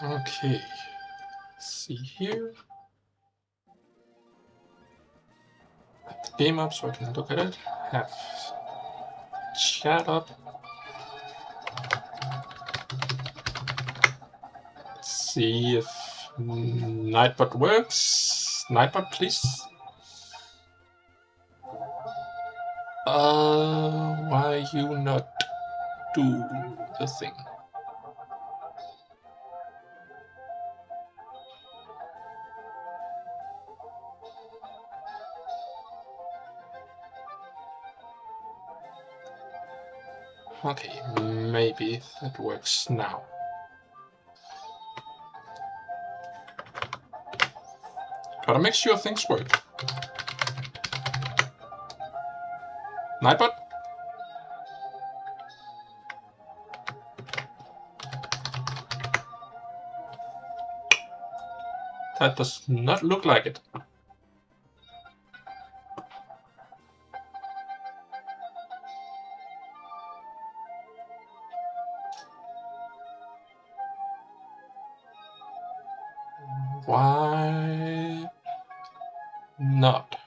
Okay, see here. Have the game up so I can look at it. Have chat up. Let's see if Nightbot works. Nightbot, please. Why you not do the thing? Okay, maybe that works now. Gotta make sure things work. Nightbot? That does not look like it. Why not?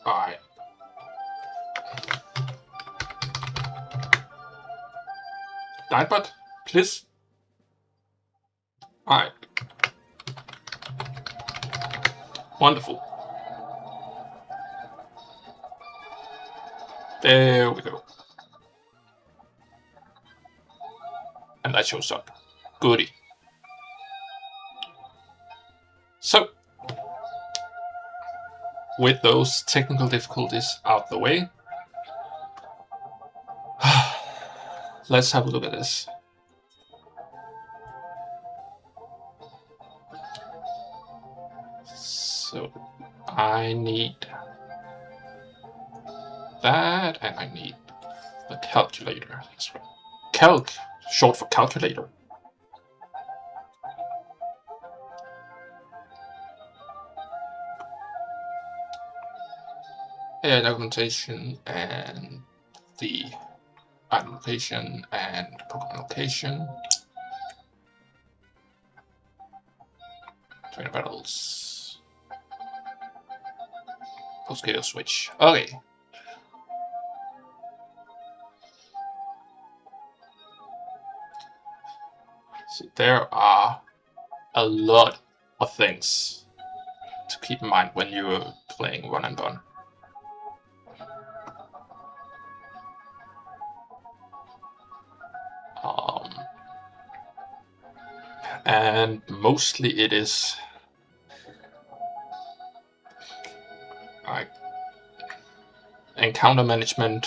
Alright. Nightbot, please. Alright. Wonderful. There we go. And that shows up. Goody. So, with those technical difficulties out the way, let's have a look at this. So I need that, and I need the calculator. That's right. Calc, short for calculator. And documentation and the item location and Pokemon location. Trainer battles. Post-KO switch. Okay. So there are a lot of things to keep in mind when you're playing Run&Bun. And mostly it is like encounter management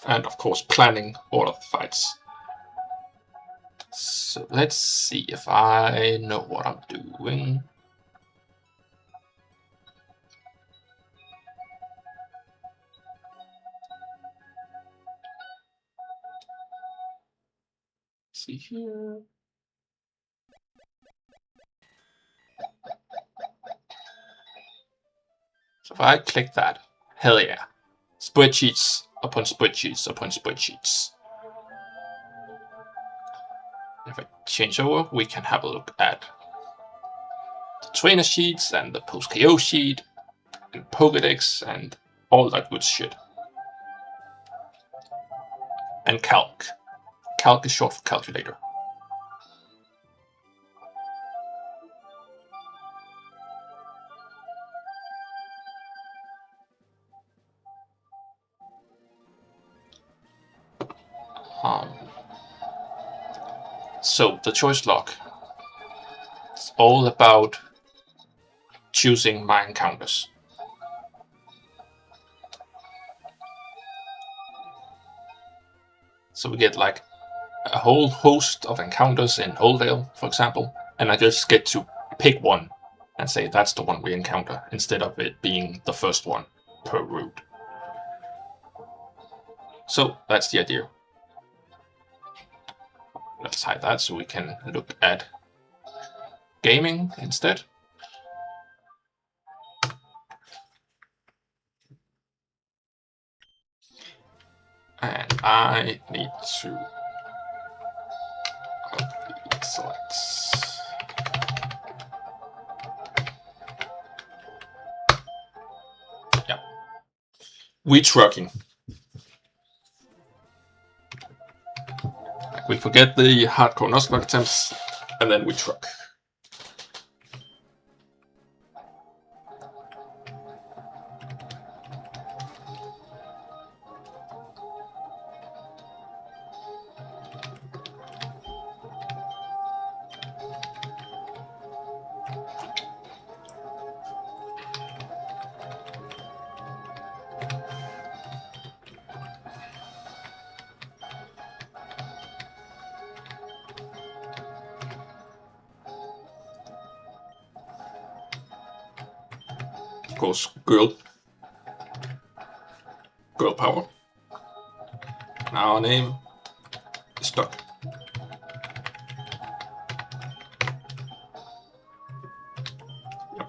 and of course planning all of the fights. So let's see if I know what I'm doing. See here. So if I click that, hell yeah. Spreadsheets upon spreadsheets upon spreadsheets. If I change over, we can have a look at the trainer sheets and the post KO sheet and Pokedex and all that good shit. And calc. Calc is short for calculator. So the choice lock is all about choosing my encounters. So we get like a whole host of encounters in Holdale, for example, and I just get to pick one and say that's the one we encounter, instead of it being the first one per route. So that's the idea. Let's hide that so we can look at gaming instead. And I need to select. Yeah. We trucking. We forget the hardcore Nuzlocke attempts, and then we truck. Of course, girl power. Now our name is Duck. Yep.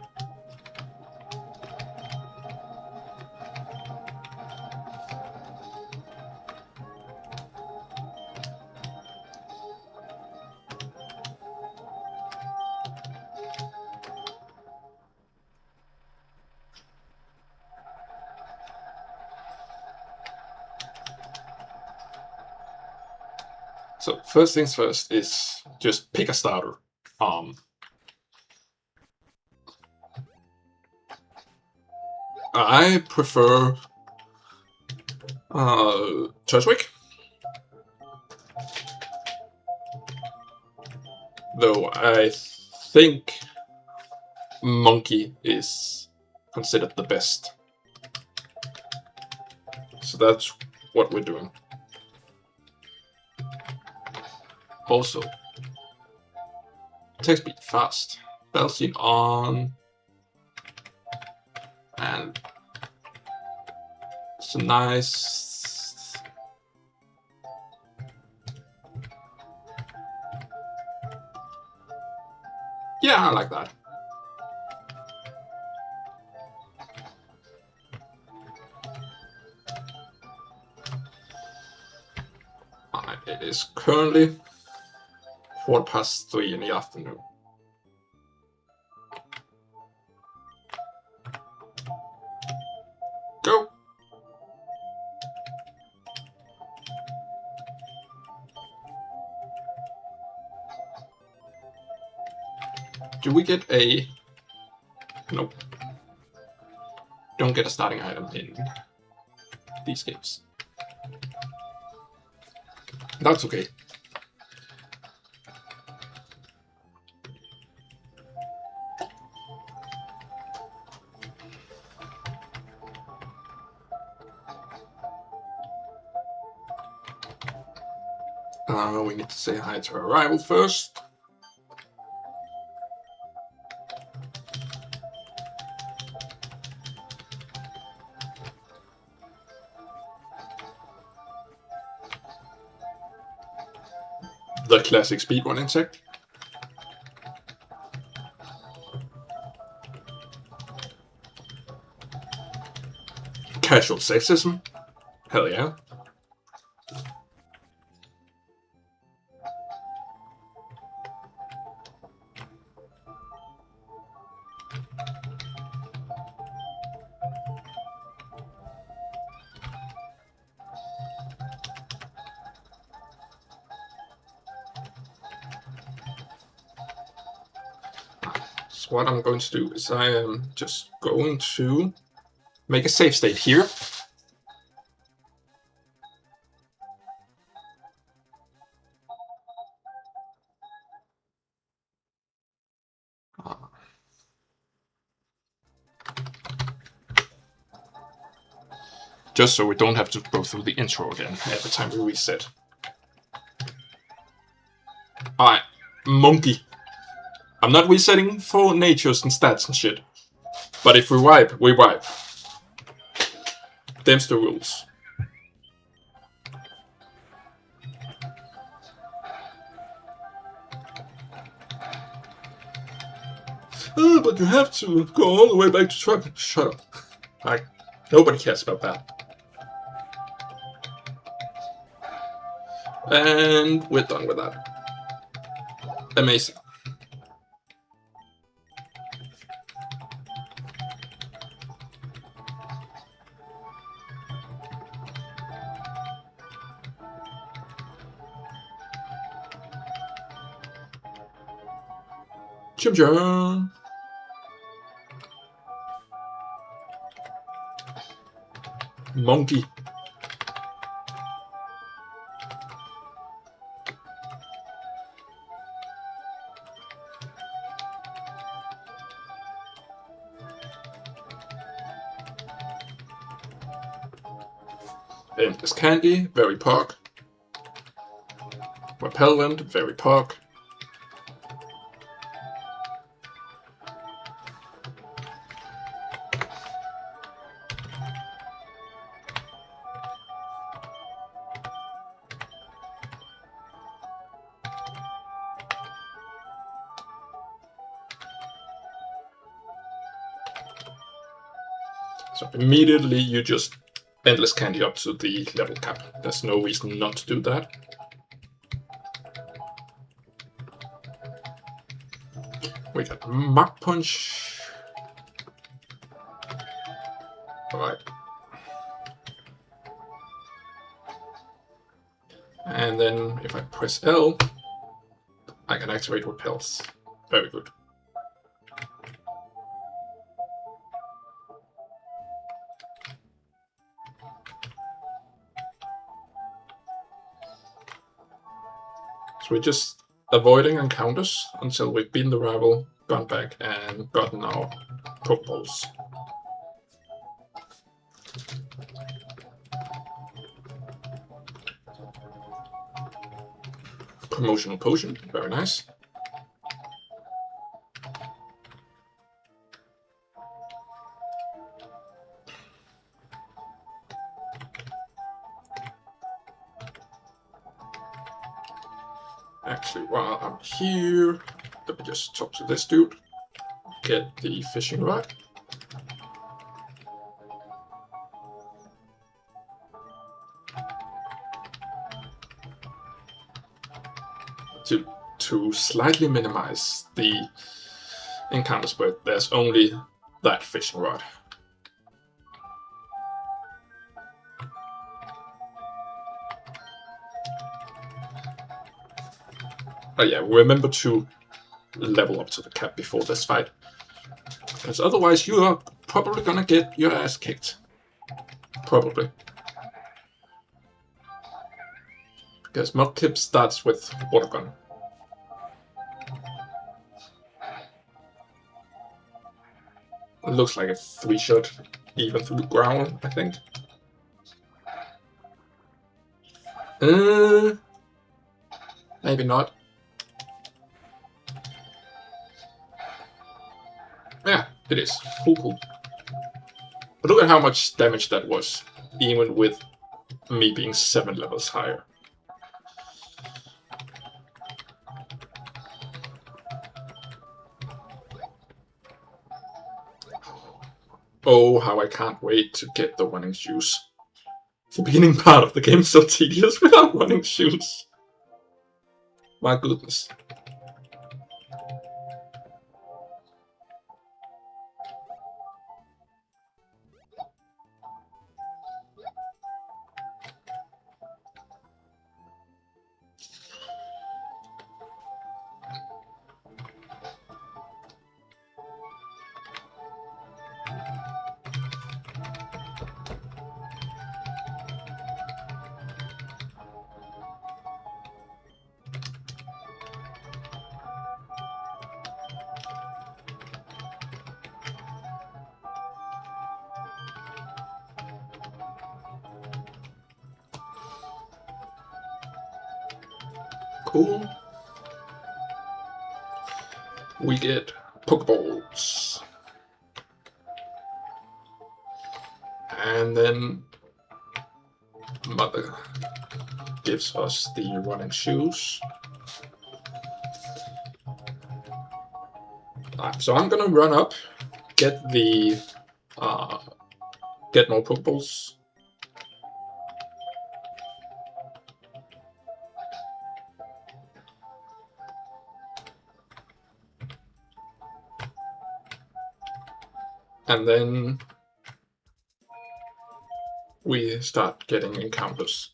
So first things first is just pick a starter. I prefer choicelocke, though I think Monkey is considered the best. So that's what we're doing. Also, attack speed fast, battle speed on, and it's a nice. Yeah, I like that. Alright, it is currently 3:15 in the afternoon. Go! Do we get a... Nope. Don't get a starting item in these games. That's okay. We need to say hi to our rival first. The classic speedrun insect. Casual sexism. Hell yeah. So what I'm going to do is I am just going to make a save state here. Just so we don't have to go through the intro again every time we reset. Alright, monkey. I'm not resetting for natures and stats and shit. But if we wipe, we wipe. Them's the rules. Oh, but you have to go all the way back to truck. Shut up. Like, nobody cares about that. And we're done with that. Amazing. Chim chim. Monkey. Endless candy, very pog. Repellent, very pog. So immediately you just endless candy up to the level cap. There's no reason not to do that. We got Mach Punch. Alright. And then if I press L, I can activate repels. Very good. So we're just avoiding encounters until we've beaten the rival, gone back, and gotten our Pokeballs. Promotional potion, very nice. Actually, while I'm here, let me just talk to this dude. Get the fishing rod. To slightly minimize the encounters, but there's only that fishing rod. Oh yeah, remember to level up to the cap before this fight, because otherwise you are probably gonna get your ass kicked. Probably. Because Mudkip starts with Water Gun. It looks like a 3-shot even through the ground, I think. Maybe not. Yeah, it is. Cool. But look at how much damage that was, even with me being 7 levels higher. Oh, how I can't wait to get the running shoes. The beginning part of the game is so tedious without running shoes. My goodness. Cool. We get Pokeballs. And then Mother gives us the running shoes. So I'm gonna run up, get the get more Pokeballs. And then we start getting encounters.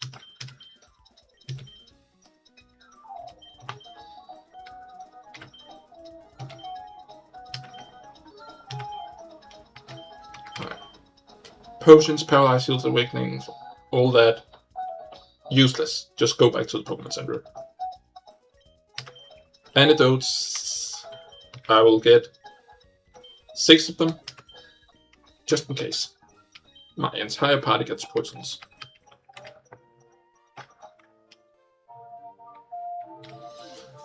Potions, Paralyze, Heals, Awakening, all that, useless. Just go back to the Pokemon Center. Antidotes, I will get 6 of them, just in case. My entire party gets poisons.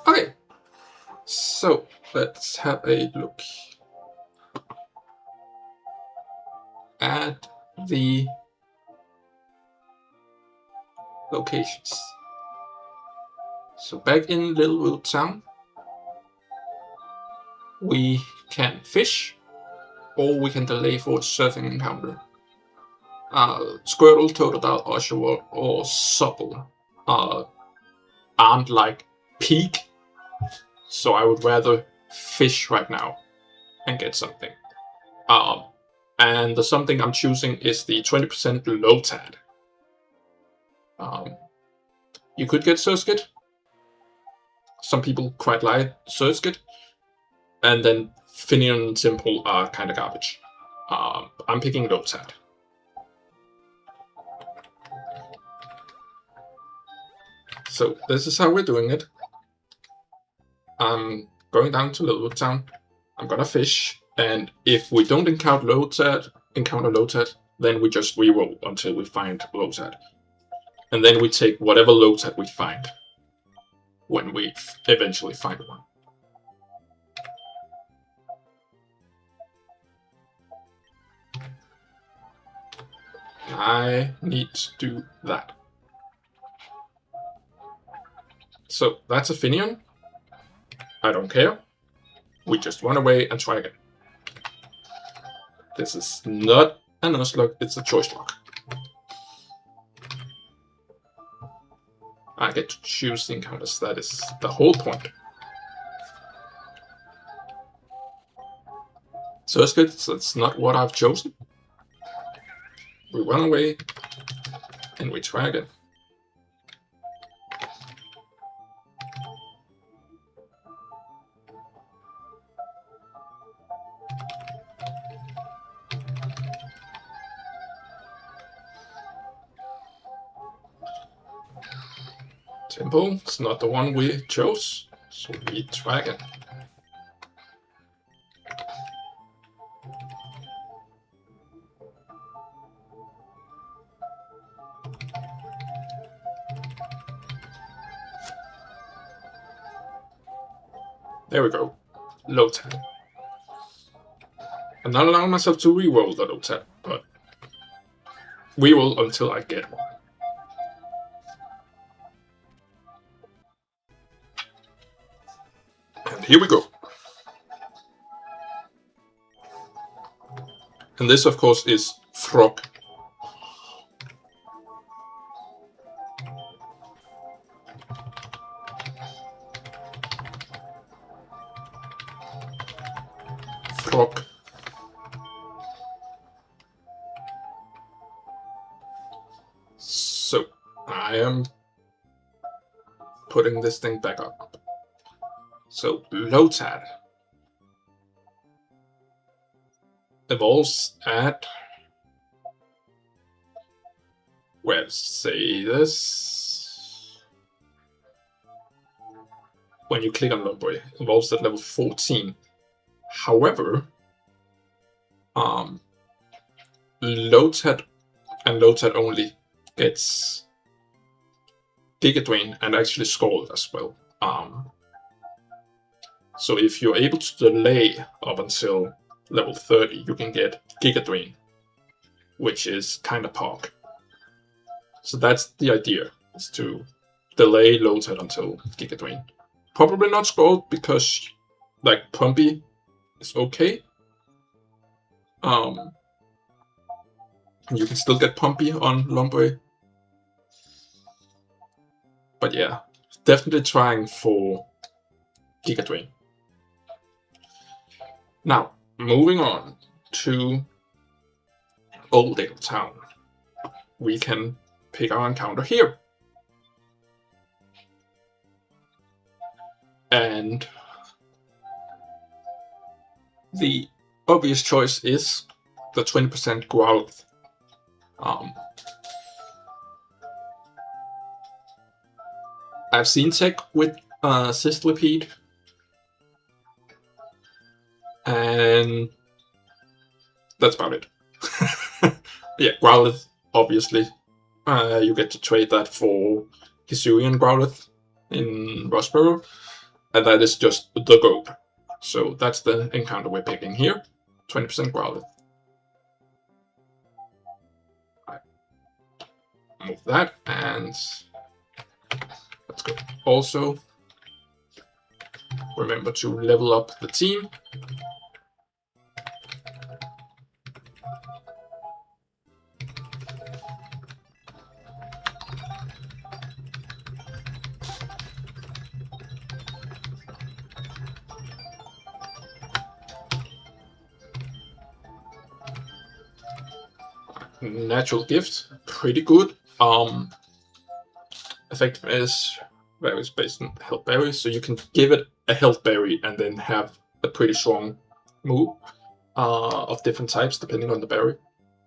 Okay, so let's have a look at the locations. So back in Little Wood Town, we can fish, or we can delay for a surfing encounter. Squirtle, Totodile, Oshawott, or Supple aren't like peak, so I would rather fish right now and get something. And the something I'm choosing is the 20% Lotad. You could get Surskit. Some people quite like Surskit. And then Finion and Simple are kind of garbage. I'm picking Lotad. So this is how we're doing it. I'm going down to Little Wood Town. I'm gonna fish, and if we don't encounter Lotad, then we just reroll until we find Lotad. And then we take whatever Lotad we find when we eventually find one. I need to do that. So that's a Finion. I don't care. We just run away and try again. This is not a Nuzlocke, it's a choicelocke. I get to choose the encounters, that is the whole point. So it's good, that's not what I've chosen. We run away and we try again. Simple, it's not the one we chose, so we try again. There we go, Lotad. I'm not allowing myself to reroll the Lotad, but reroll until I get one. And here we go. And this, of course, is Frog. Frog. So, I am putting this thing back up. So, Lotad evolves at, well, say this. When you click on Lomboy, evolves at level 14. However, Lotad and Lotad only gets Giga Drain and actually Scald as well. So if you're able to delay up until level 30, you can get Giga, which is kind of pog. So that's the idea, is to delay Lotad until Giga. Probably not Scald, because like Pumpy is okay. You can still get Pumpy on Lombre. But yeah, definitely trying for Giga. Now, moving on to Oldale Town. We can pick our encounter here. And the obvious choice is the 20% Growlithe. I've seen tech with Sizzlipede, and that's about it. Yeah, Growlithe, obviously. You get to trade that for Hisuian Growlithe in Rosboro, and that is just the goat. So that's the encounter we're picking here, 20% Growlithe. Right. Move that, and let's go. Also, remember to level up the team. Natural Gift, pretty good. Effective is varies based on health berry, so you can give it a health berry and then have a pretty strong move of different types depending on the berry.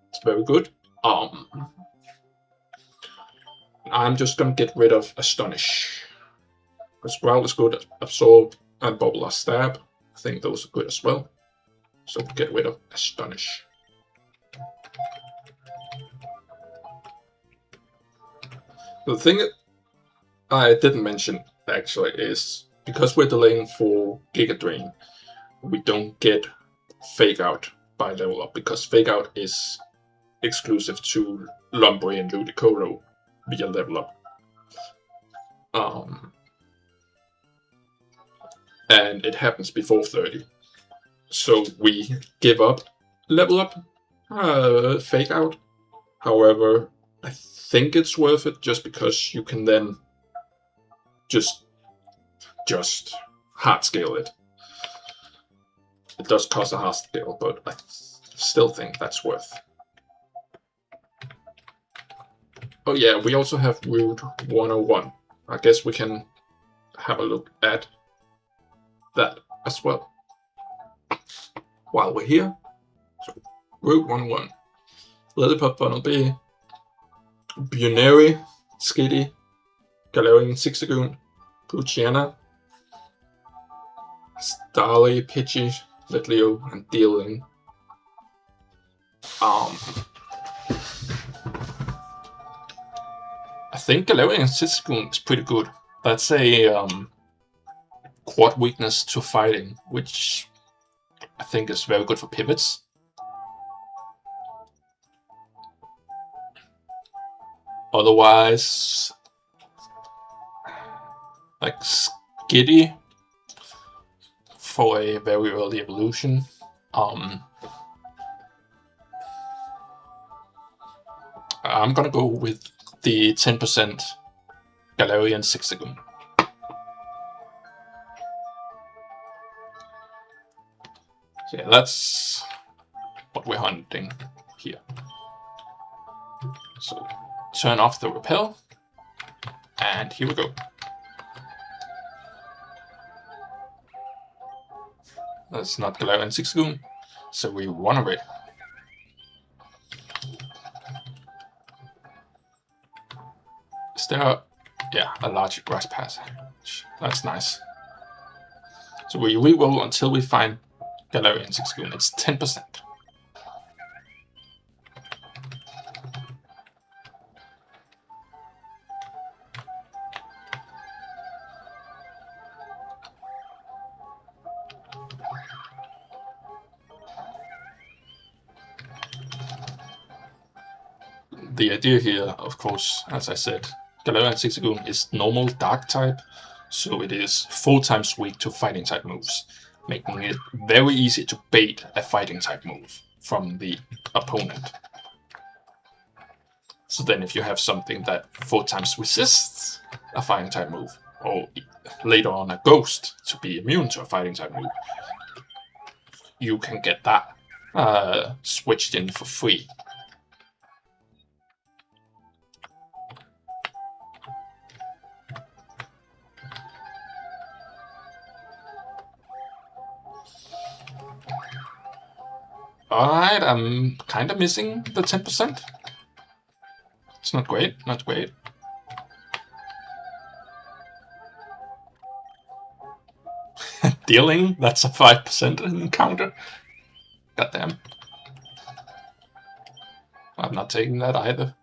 It's very good. I'm just gonna get rid of Astonish, because Growl is good, Absorb and Bubble Stab. I think those are good as well. So get rid of Astonish. The thing I didn't mention actually is, because we're delaying for Giga, we don't get Fake Out by level up, because Fake Out is exclusive to Lombre and Ludicolo via level up. And it happens before 30. So we give up level up, Fake Out. However, I think it's worth it, just because you can then just hard scale it. It does cost a hard scale, but I still think that's worth. Oh yeah, we also have Route 101. I guess we can have a look at that as well while we're here. So, Route 101. Lilliput Bunnelby, Buneri, Skitty, Galarian Zigzagoon, Poochyena, Starly, Pidgey, Litleo, and Dealing. I think Galarian Zigzagoon is pretty good. That's a quad weakness to fighting, which I think is very good for pivots. Otherwise, like Skitty for a very early evolution. I'm gonna go with the 10% Galarian Zigzagoon. So yeah, that's what we're hunting here. So turn off the repel, and here we go. That's not Galarian Zigzagoon, so we run away. Is there, yeah, a large grass patch? That's nice. So we reroll until we find Galarian Zigzagoon. It's 10%. the idea here, of course, as I said, Galarian Zigzagoon is normal dark type, so it is 4 times weak to fighting type moves, making it very easy to bait a fighting type move from the opponent. So then if you have something that 4 times resists a fighting type move, or later on a ghost to be immune to a fighting type move, you can get that switched in for free. Alright, I'm kind of missing the 10%. It's not great, not great. Dealing, that's a 5% encounter. Goddamn. I'm not taking that either.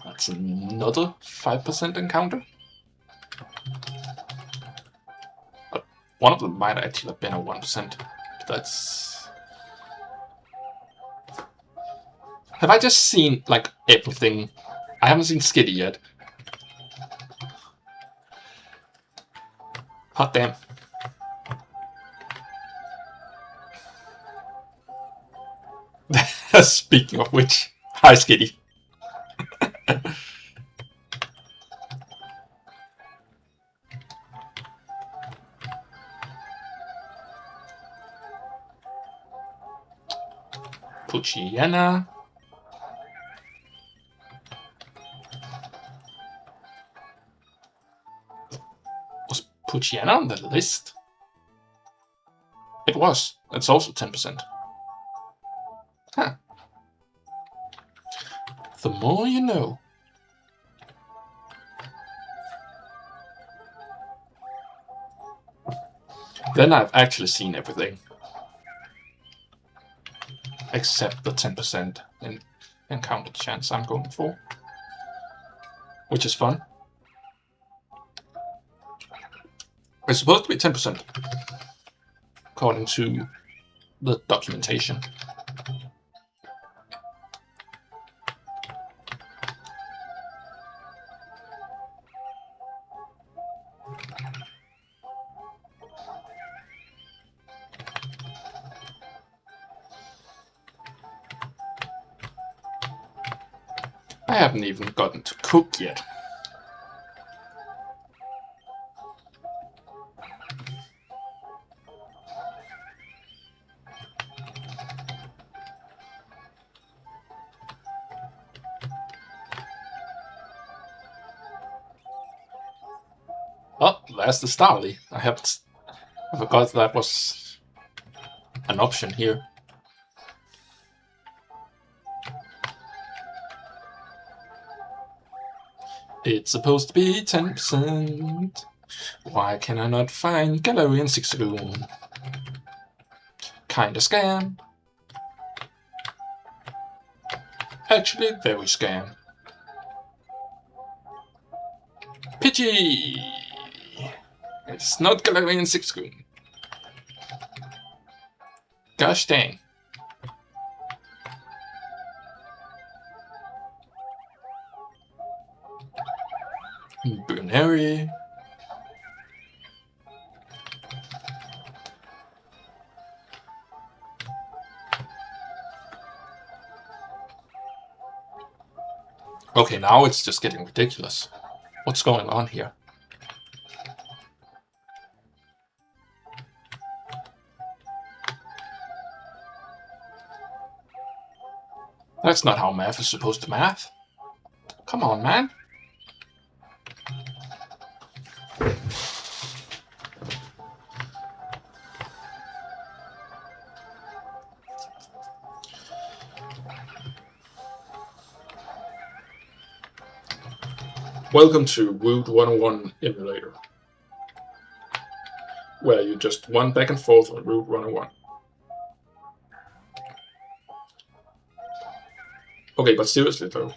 That's another 5% encounter. But one of them might actually have been a 1%. That's... Have I just seen, like, everything? I haven't seen Skitty yet. Hot damn. Speaking of which, hi Skitty. Puchiana. Was Puchiana on the list? It was. It's also 10%. Huh. The more you know. Then I've actually seen everything. Except the 10% encounter chance I'm going for. Which is fun. It's supposed to be 10%. According to the documentation. I haven't even gotten to cook yet. Oh, there's the Starly. I forgot that was an option here. It's supposed to be 10%. Why can I not find Galarian Zigzagoon? Kinda scam. Actually, very scam. Pidgey! It's not Galarian Zigzagoon. Gosh dang. Bruneri. Okay, now it's just getting ridiculous. What's going on here? That's not how math is supposed to math. Come on, man. Welcome to Route 101 Emulator, where you just run back and forth on Route 101. Okay, but seriously though.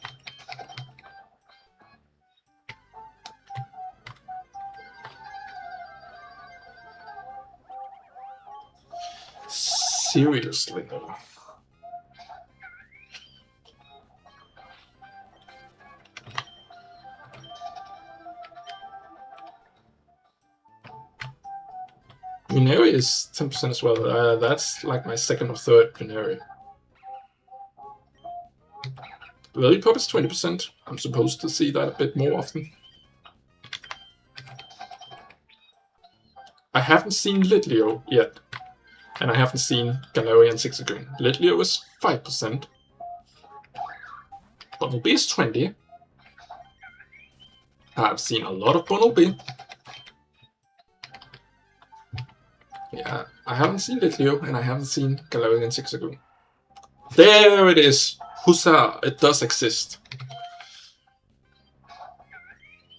Seriously, though. Lunari is 10% as well. That's like my second or third Lunari. Lollipop is 20%. I'm supposed to see that a bit more often. I haven't seen Litleo yet. And I haven't seen Galarian Zigzagoon. Litleo is 5%. Bumblebee is 20. I've seen a lot of Bumblebee. Yeah, I haven't seen Litleo, and I haven't seen Galarian Zigzagoon. There it is! Huzzah! It does exist.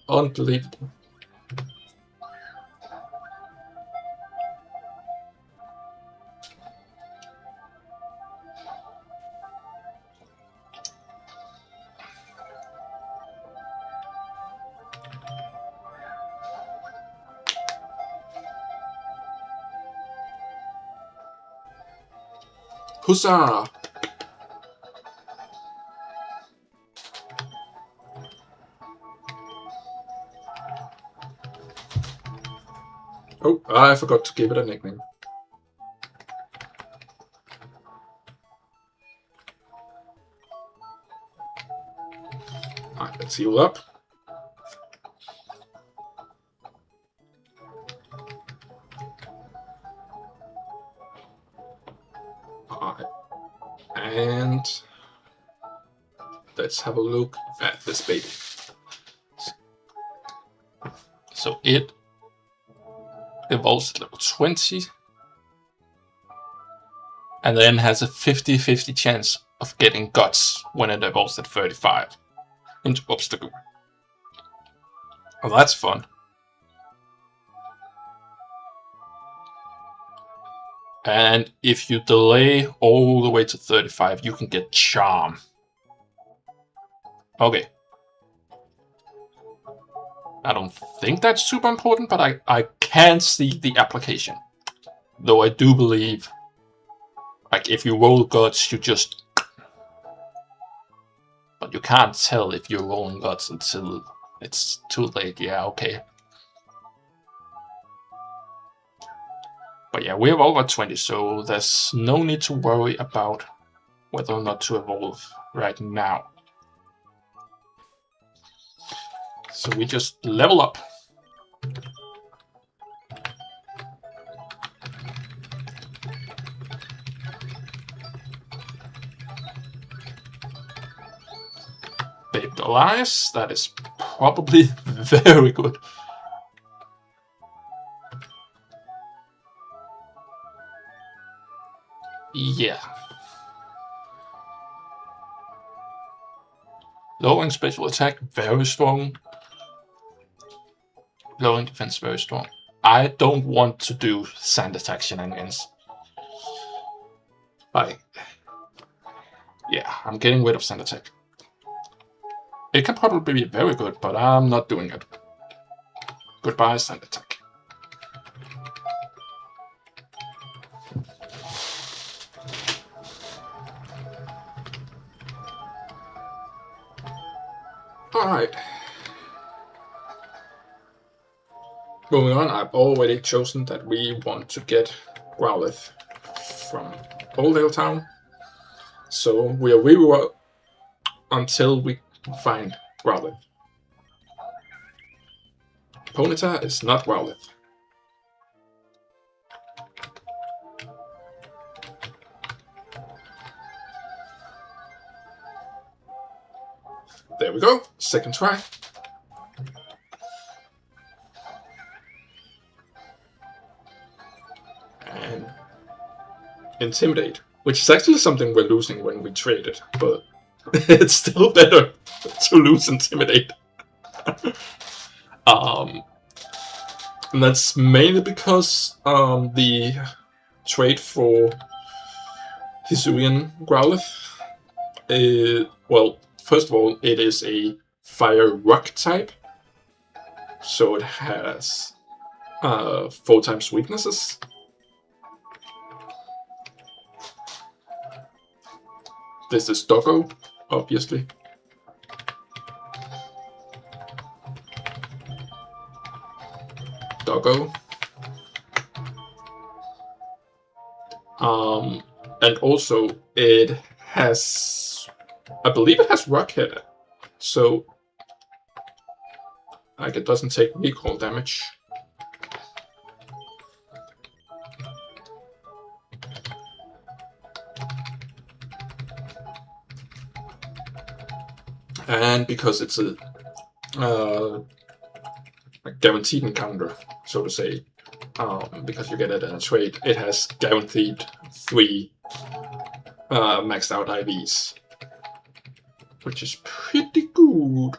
Unbelievable. Huzzah! Oh, I forgot to give it a nickname. Alright, let's heal up. Alright. And let's have a look at this baby. So it evolves at level 20 and then has a 50-50 chance of getting Guts when it evolves at 35 into Obstacle. Oh, that's fun. And if you delay all the way to 35, you can get Charm. Okay. I don't think that's super important, but I can see the application. Though I do believe, like, if you roll Guts, you just... But you can't tell if you're rolling Guts until it's too late. Yeah, okay. But yeah, we're over 20, so there's no need to worry about whether or not to evolve right now. So we just level up. Baked Elias, that is probably very good. Yeah. Lowering special attack, very strong. Lowering defense, very strong. I don't want to do sand attack shenanigans. Like, yeah, I'm getting rid of sand attack. It can probably be very good, but I'm not doing it. Goodbye, sand attack. Alright. Moving on, I've already chosen that we want to get Growlithe from Oldale Town. So we'll reroll until we find Growlithe. Ponyta is not Growlithe. There we go, second try. And Intimidate, which is actually something we're losing when we trade it, but it's still better to lose Intimidate. And that's mainly because the trade for Hisuian Growlithe, well, first of all, it is a Fire Rock type, so it has 4 times weaknesses. This is doggo, obviously. Doggo. And also it has, I believe it has Rockhead, so like it doesn't take recoil damage. And because it's a guaranteed encounter, so to say, because you get it in a trade, it has guaranteed 3 maxed out IVs, which is pretty good.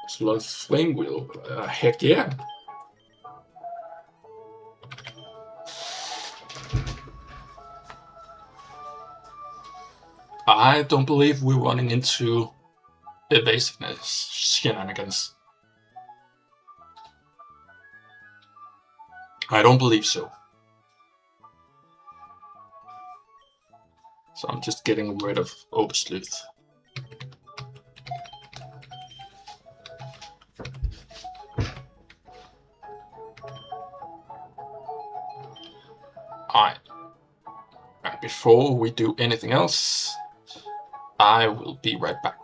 It's a lot of flame wheel. Heck yeah. I don't believe we're running into evasiveness shenanigans. I don't believe so. So I'm just getting rid of Oversleuth. Alright. And before we do anything else, I will be right back.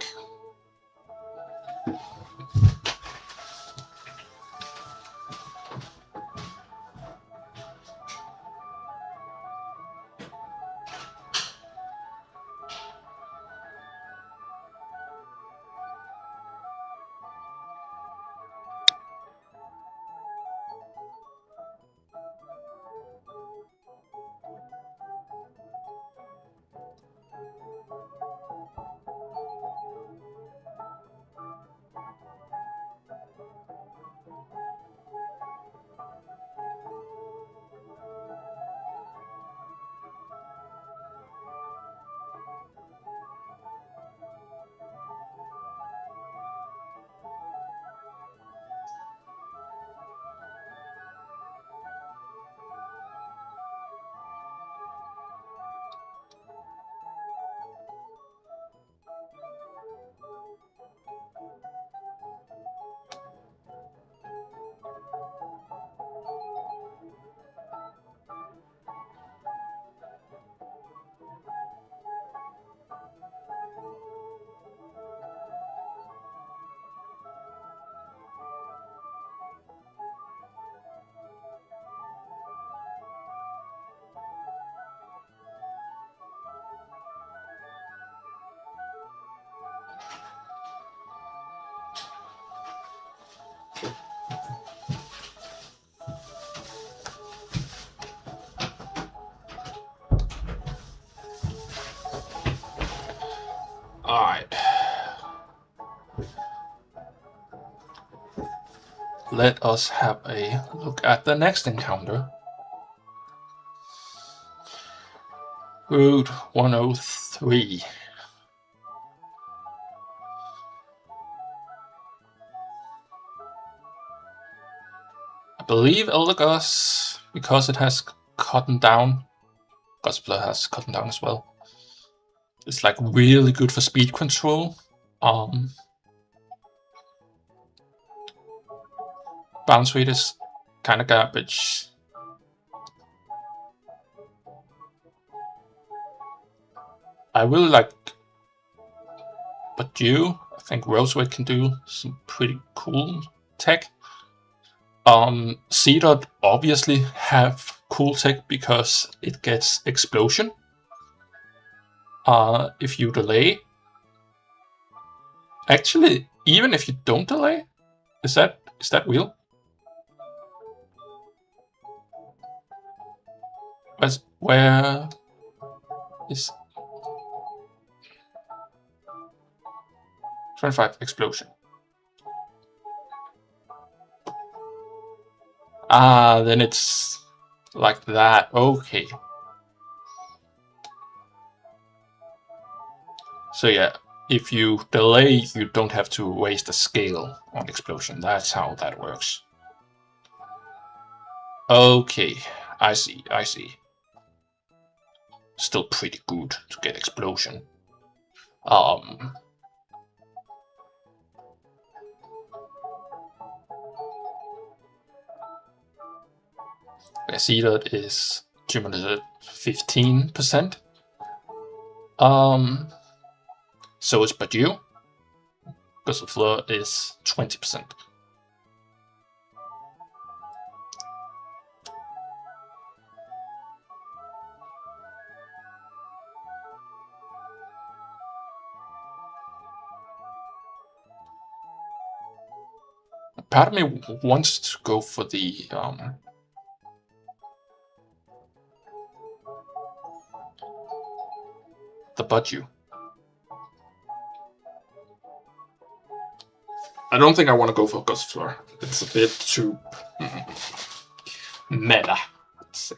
Alright. Let us have a look at the next encounter. Route 103. I believe Eldegoss, because it has cotton down, Gospel has cotton down as well. It's like really good for speed control. Bounce rate is kind of garbage. I really like, but I think Rosewood can do some pretty cool tech. C-Dot obviously have cool tech because it gets explosion. If you delay. Actually, even if you don't delay, is that real? Where is 25 explosion? Then it's like that. Okay. So yeah, if you delay, you don't have to waste a scale on explosion. That's how that works. Okay, I see. still pretty good to get explosion. I see that is 215%. So is Badiou. Gust of Fleur is 20%. Part of me wants to go for the Badiou. I don't think I want to go for Gust of Fleur. It's a bit too meta, let's say.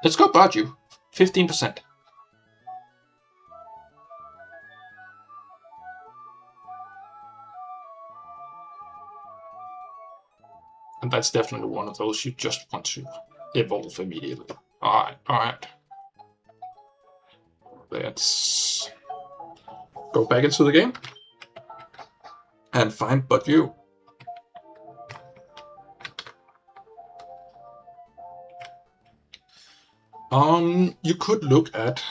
Let's go Badiou. 15%. And that's definitely one of those you just want to evolve immediately. Alright. Let's go back into the game and find Badiou. You could look at,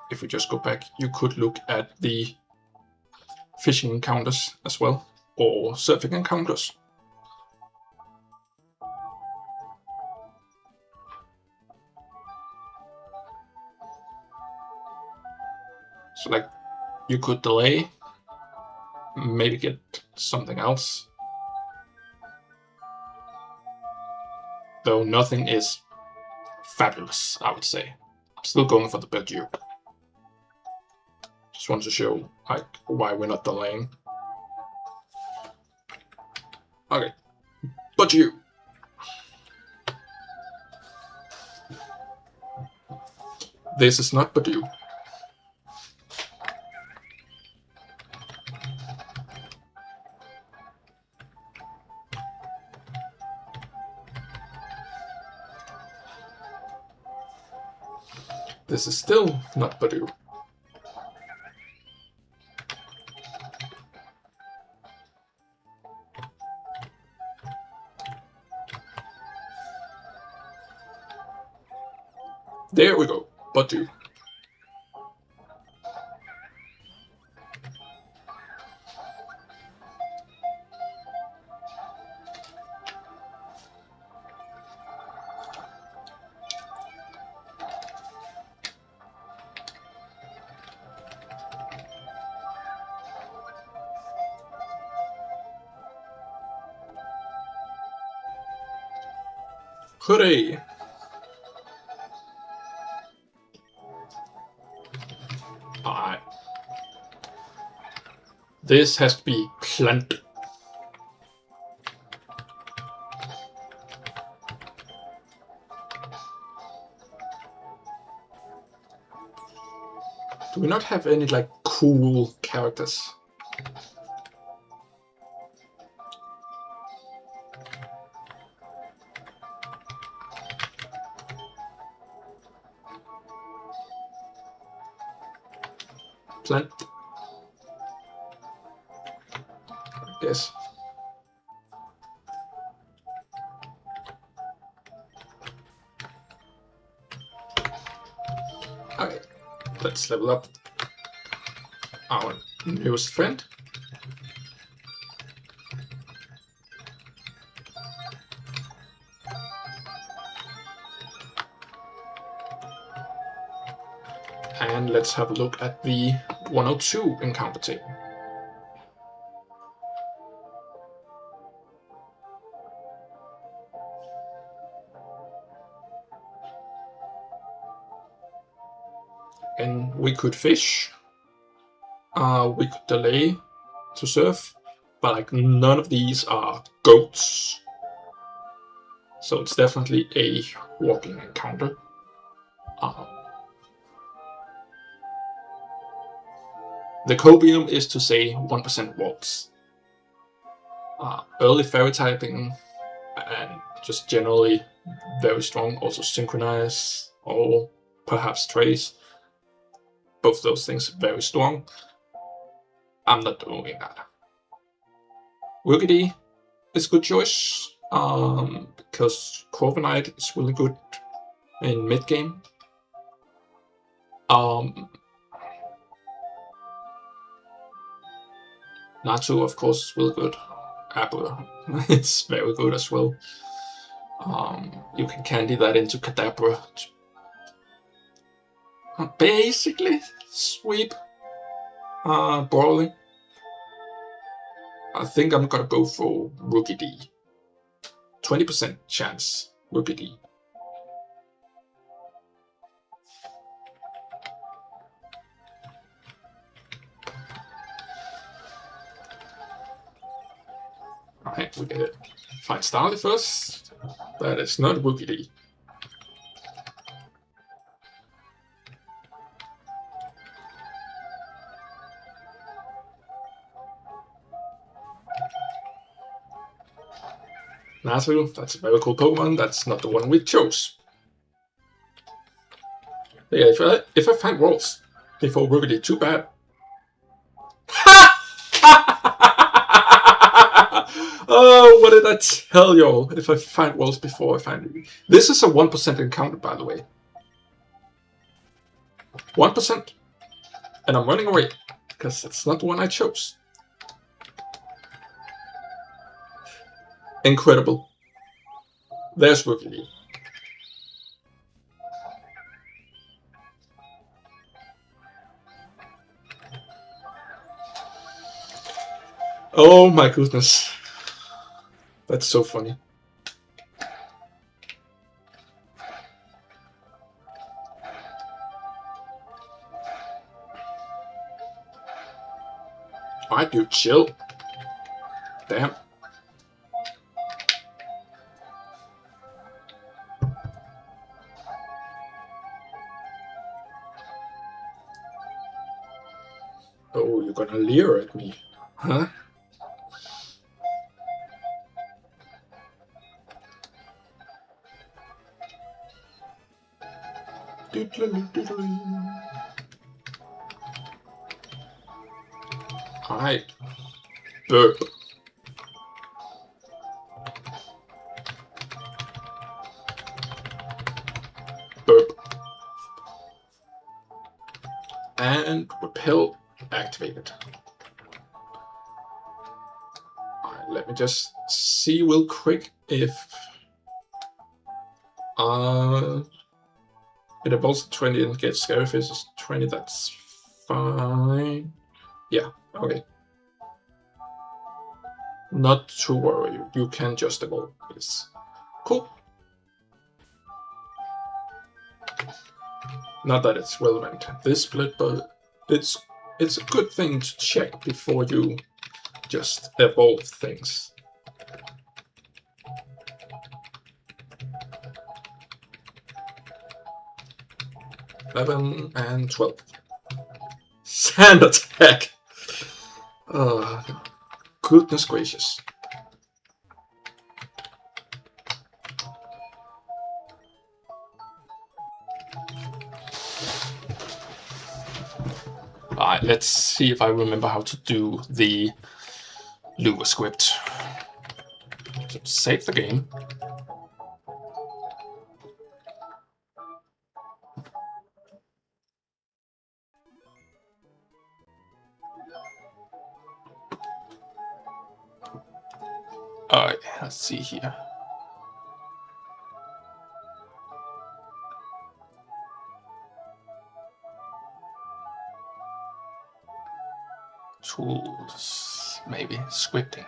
if we just go back, you could look at the fishing encounters as well, or surfing encounters. So like, you could delay, maybe get something else. Though nothing is fabulous, I would say. I'm still going for the Badiou. Just want to show like why we're not delaying. Okay, Badiou. This is not Badiou. This is still not Badiou. There we go, Badiou. Hooray! Alright. This has to be plant. Do we not have any like cool characters? Plant. Yes. Okay, let's level up our newest friend. And let's have a look at the 102 encounter table. And we could fish, we could delay to surf, but like none of these are goats. So it's definitely a walking encounter. The copium is to say 1% walks. early fairy typing, and just generally very strong. Also synchronize or perhaps trace. Both those things very strong. I'm not doing that. Rookity is a good choice because Corviknight is really good in mid game. Natu, of course, is really good. Abra is very good as well. You can candy that into Kadabra. Basically, sweep Brawling. I think I'm gonna go for Rookie D. 20% chance, Rookie D. Alright, we get it. Find Starly first. That is not Rookie D. Nashville, that's a very cool Pokemon. That's not the one we chose. But yeah, if I find walls before Rookity, too bad. Oh, what did I tell y'all? If I find walls before I find Rookity. This is a 1% encounter, by the way. 1%. And I'm running away because it's not the one I chose. Incredible. There's Rookity. Oh my goodness. That's so funny. Alright, dude, chill. Damn. Oh, you're gonna leer at me, huh? Alright. Burp. Burp. And repel activated. Alright, let me just see real quick if it evolves to 20 and gets Scary Faces 20, that's fine. Yeah, okay. Not to worry, you can just evolve this. Cool. Not that it's relevant this split, but it's a good thing to check before you just evolve things. 11 and 12. Sand attack! Oh, goodness gracious. Alright, let's see if I remember how to do the Lua script. So save the game. Alright, let's see here. Tools, maybe scripting.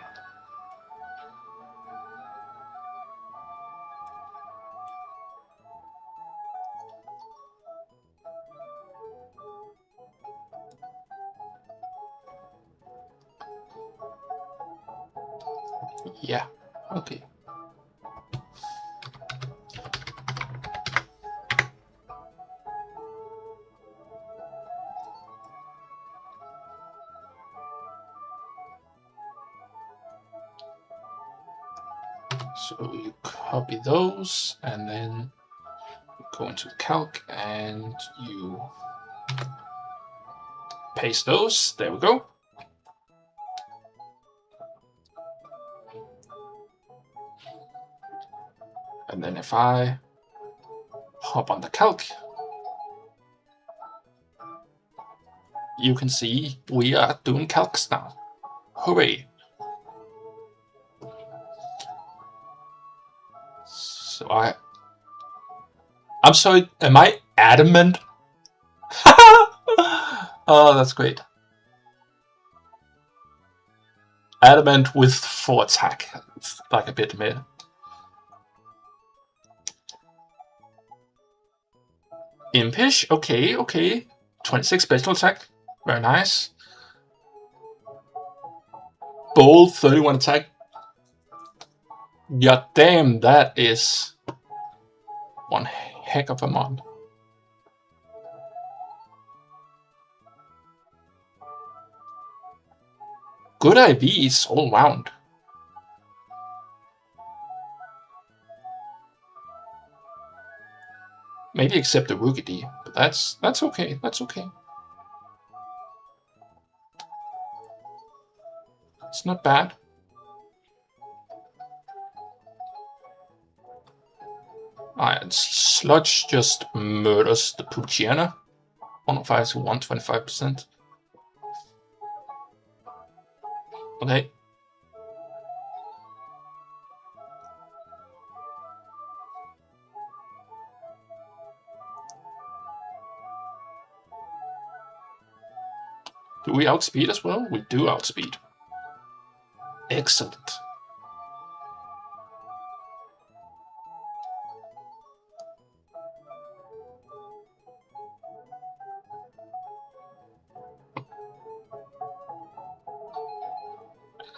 Yeah, okay. So you copy those and then go into the calc and you paste those. There we go. And then if I hop on the calc, you can see we are doing calcs now. Hooray! So I'm sorry, am I adamant? Oh, that's great. Adamant with 4 attack. It's like a bit mid. Impish, okay, okay. 26 special attack, very nice. Bold, 31 attack. God damn, that is one heck of a mod. Good IVs all round. Maybe except the Rookie D, but that's okay. That's okay. It's not bad. Alright, Sludge just murders the Puchiana. 105 to 125%. Okay. Do we outspeed as well? We do outspeed. Excellent.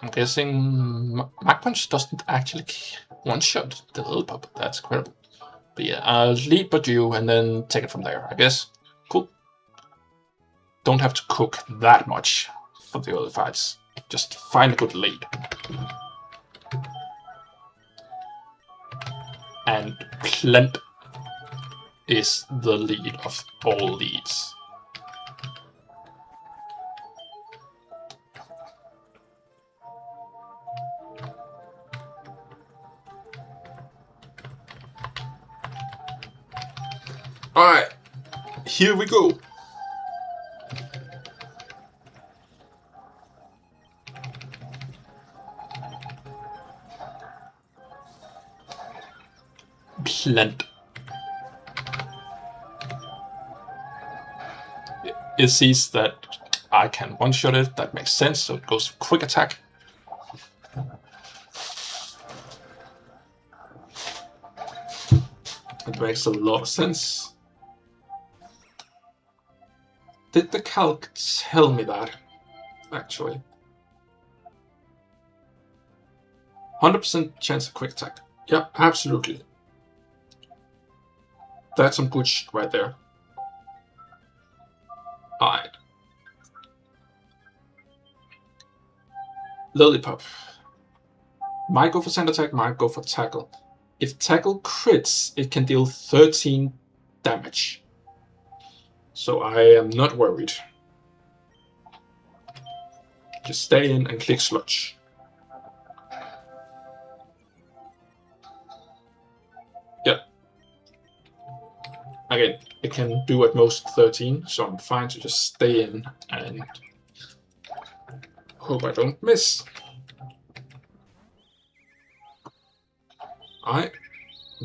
I'm guessing Mach Punch doesn't actually one-shot the Lillipup. That's incredible. But yeah, I'll lead but you and then take it from there, I guess. Cool. Don't have to cook that much for the early fights. Just find a good lead. And Plent is the lead of all leads. Alright, here we go. Plent. It sees that I can one-shot it, that makes sense, so it goes quick attack. It makes a lot of sense. Did the calc tell me that, actually? 100% chance of quick attack. Yeah, absolutely. That's some good shit right there. Alright. Lillipup. Might go for sand attack, might go for tackle. If tackle crits, it can deal 13 damage. So I am not worried. Just stay in and click Sludge. Yeah. Again, it can do at most 13, so I'm fine to just stay in and hope I don't miss. Alright.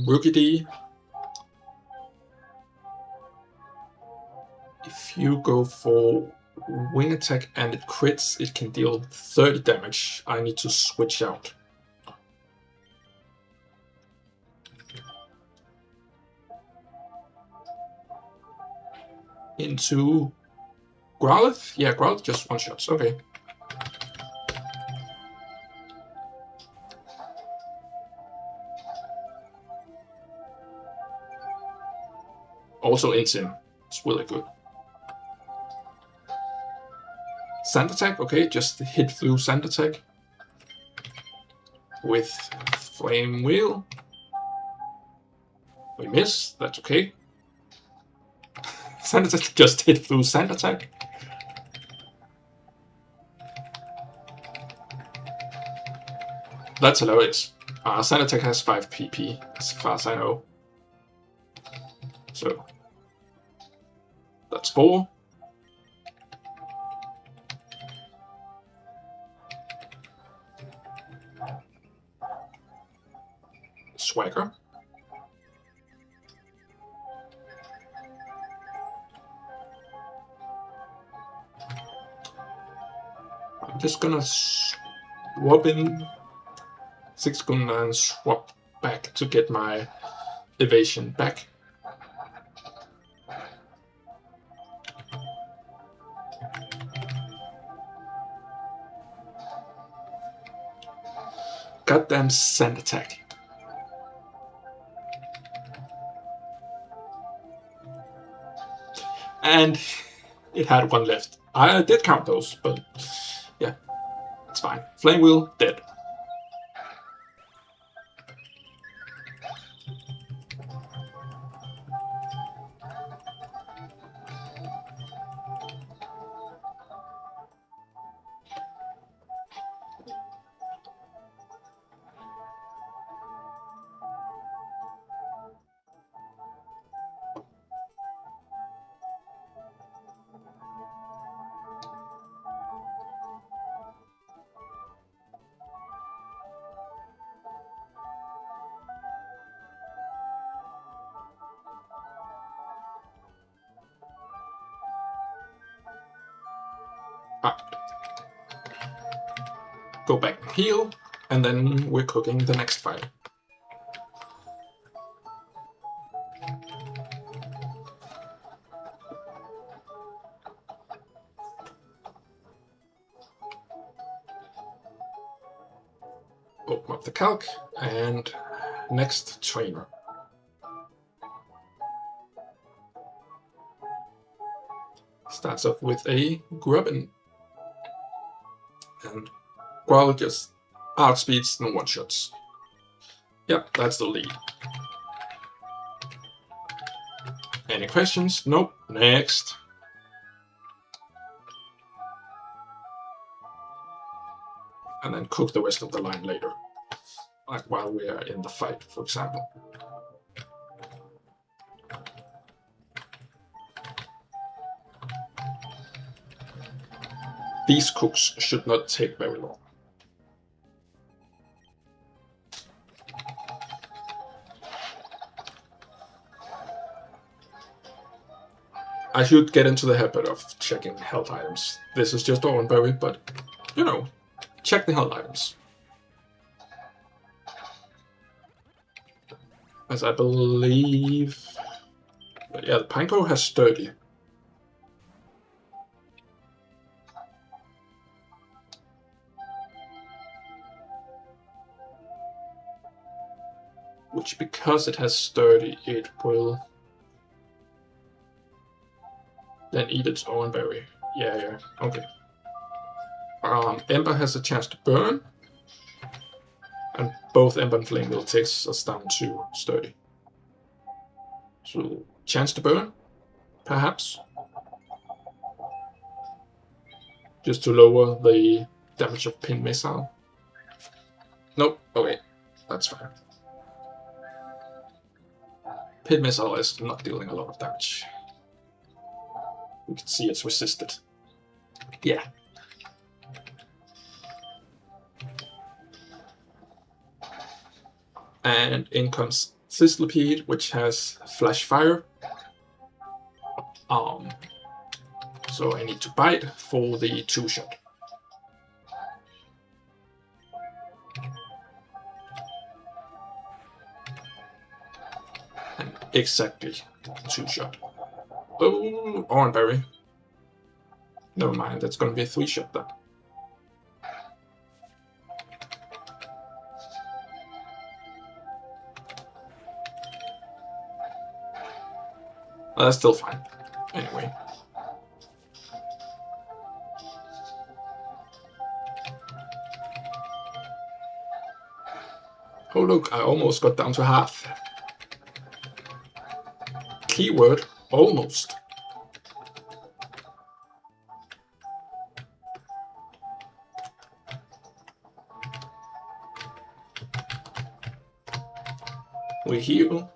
Rookie D. If you go for wing attack and it crits, it can deal 30 damage. I need to switch out. Into Growlithe? Yeah, Growlithe just one shots. Okay. Also Intim. It's really good. Sand attack, okay, just hit through sand attack with Flame Wheel. We miss, that's okay. Sand Attack just hit through Sand Attack. That's hilarious. Sand Attack has 5 PP, as far as I know. So, that's 4. Swagger. I'm just gonna swap in 6 gun and swap back to get my evasion back. Goddamn Sand Attack. And it had 1 left. I did count those, but yeah, that's fine. Flame Wheel, dead. Go back and heal, and then we're cooking the next fight. Open up the calc, and next trainer. Starts off with a Grubbin. And Growl just outspeeds and one-shots. Yep, that's the lead. Any questions? Nope. Next. And then cook the rest of the line later. Like while we are in the fight, for example. These cooks should not take very long. I should get into the habit of checking health items. This is just Oranberry, but, you know, check the health items. As I believe... Yeah, the Pineco has 30. Which, because it has 30, it will... then eat its own berry. Yeah, okay. Ember has a chance to burn. And both Ember and Flame will take us down to 30. So, chance to burn? Perhaps? Just to lower the damage of Pin Missile. Nope, okay. That's fine. Pin Missile is not dealing a lot of damage. We can see it's resisted. Yeah. And in comes Sizzlipede, which has Flash Fire. So I need to bite for the 2-shot. And exactly 2-shot. Oh, Oranberry. Never mind, that's gonna be a 3-shot then. That's still fine. Anyway. Oh look, I almost got down to half. Keyword, almost. We heal.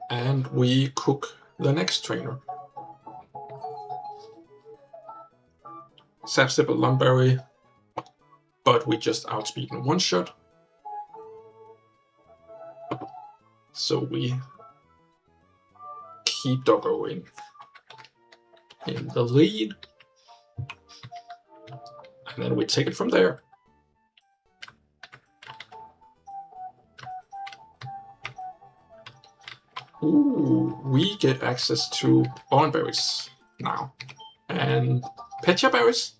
And we cook the next trainer. Sapsible Lumberry, but we just outspeed in one shot. So we keep Doggoing in the lead. And then we take it from there. Ooh, we get access to Oranberries now. And Petcha Berries.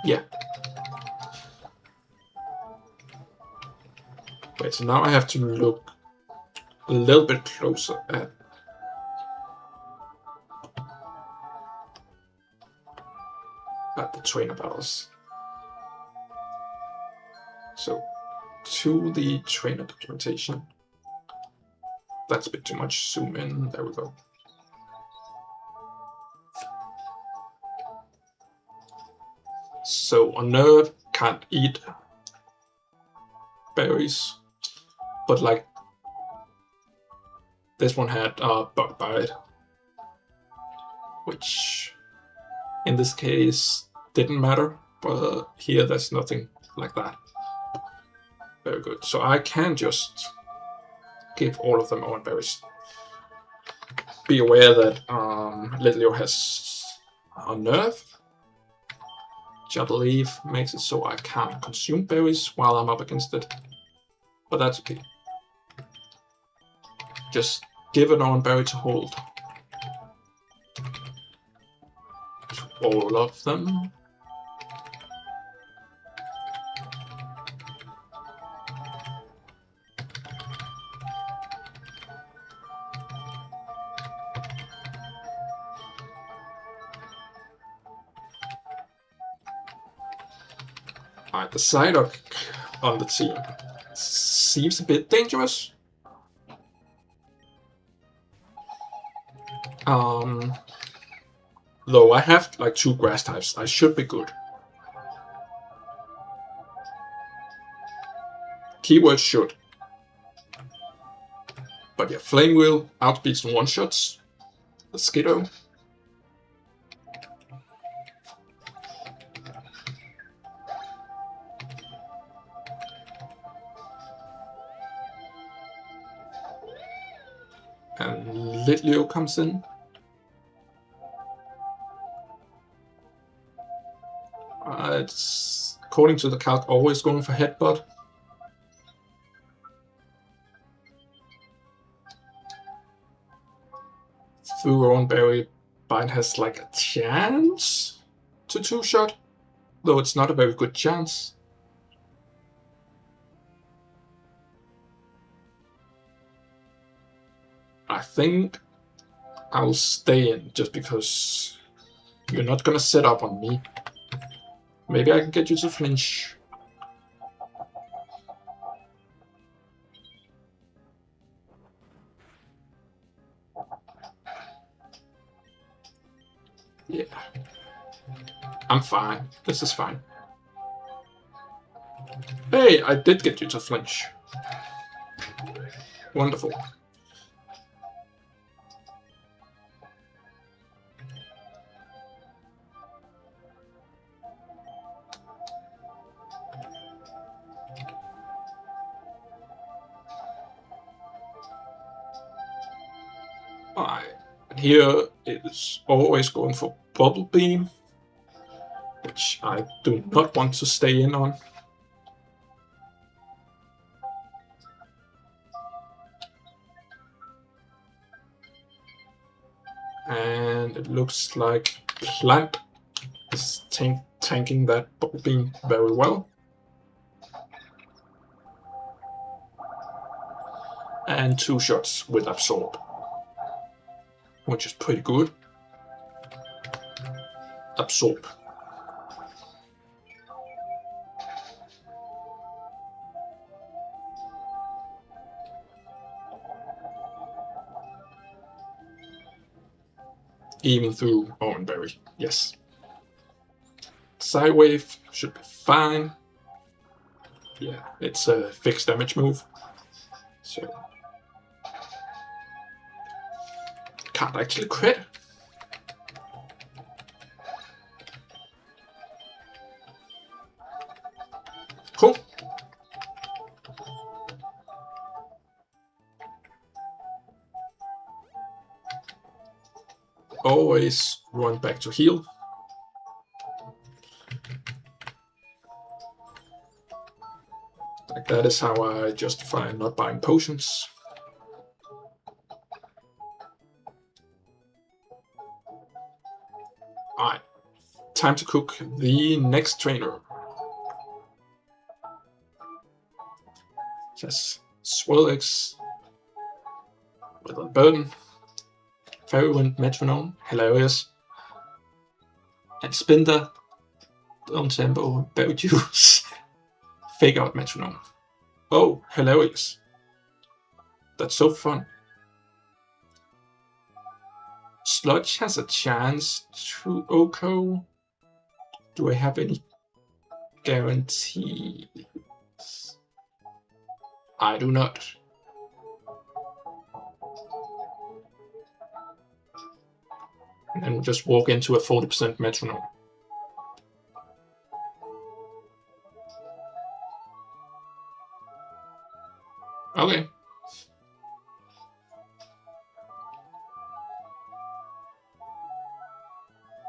Yeah. Wait, so now I have to look a little bit closer at the trainer battles. So, to the trainer documentation. That's a bit too much. Zoom in. There we go. So, a nerd can't eat berries, but like this one had a bug bite, which in this case didn't matter, but here there's nothing like that. Very good. So I can just give all of them Oranberries. Be aware that Litleo has a nerf, which I believe makes it so I can't consume berries while I'm up against it. But that's okay. Just give an Oranberry to hold. To all of them. Alright, the Psyduck on the team seems a bit dangerous. Though I have like 2 grass types, I should be good. Keyword should. But yeah, Flame Wheel outspeeds in one-shots. The Skiddo. And Litleo comes in. It's, according to the calc, always going for Headbutt. Through Oranberry, Bind has like a chance to 2-shot, though it's not a very good chance. I think I'll stay in just because you're not gonna set up on me. Maybe I can get you to flinch. Yeah. I'm fine. This is fine. Hey, I did get you to flinch. Wonderful. Alright, here it is always going for Bubble Beam, which I do not want to stay in on. And it looks like Plant is tanking that Bubble Beam very well. and 2 shots with absorb, which is pretty good. Absorb. Even through Oranberry, yes. Sidewave should be fine. Yeah, it's a fixed damage move. So can't actually crit. Cool. Always run back to heal. Like that is how I justify not buying potions. Alright, time to cook the next trainer. Just swirl eggs with a burden. Fairy Wind Metronome, hilarious. And Spinda, Down Tempo, Berry Juice, Fake Out Metronome. Oh, hilarious. That's so fun. Sludge has a chance to Oko. Do I have any guarantees? I do not. And then we'll just walk into a 40% metronome. Okay.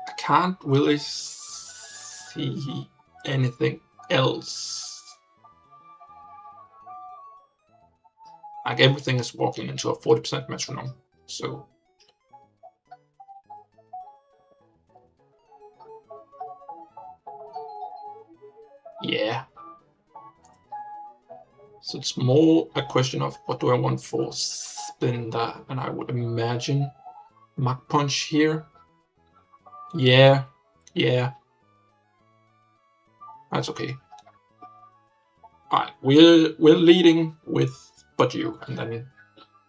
I can't really see anything else. Like everything is walking into a 40% metronome, so. Yeah. So it's more a question of what do I want for Spinda, and I would imagine Mach Punch here. Yeah. That's okay. Alright, we're leading with but you, and then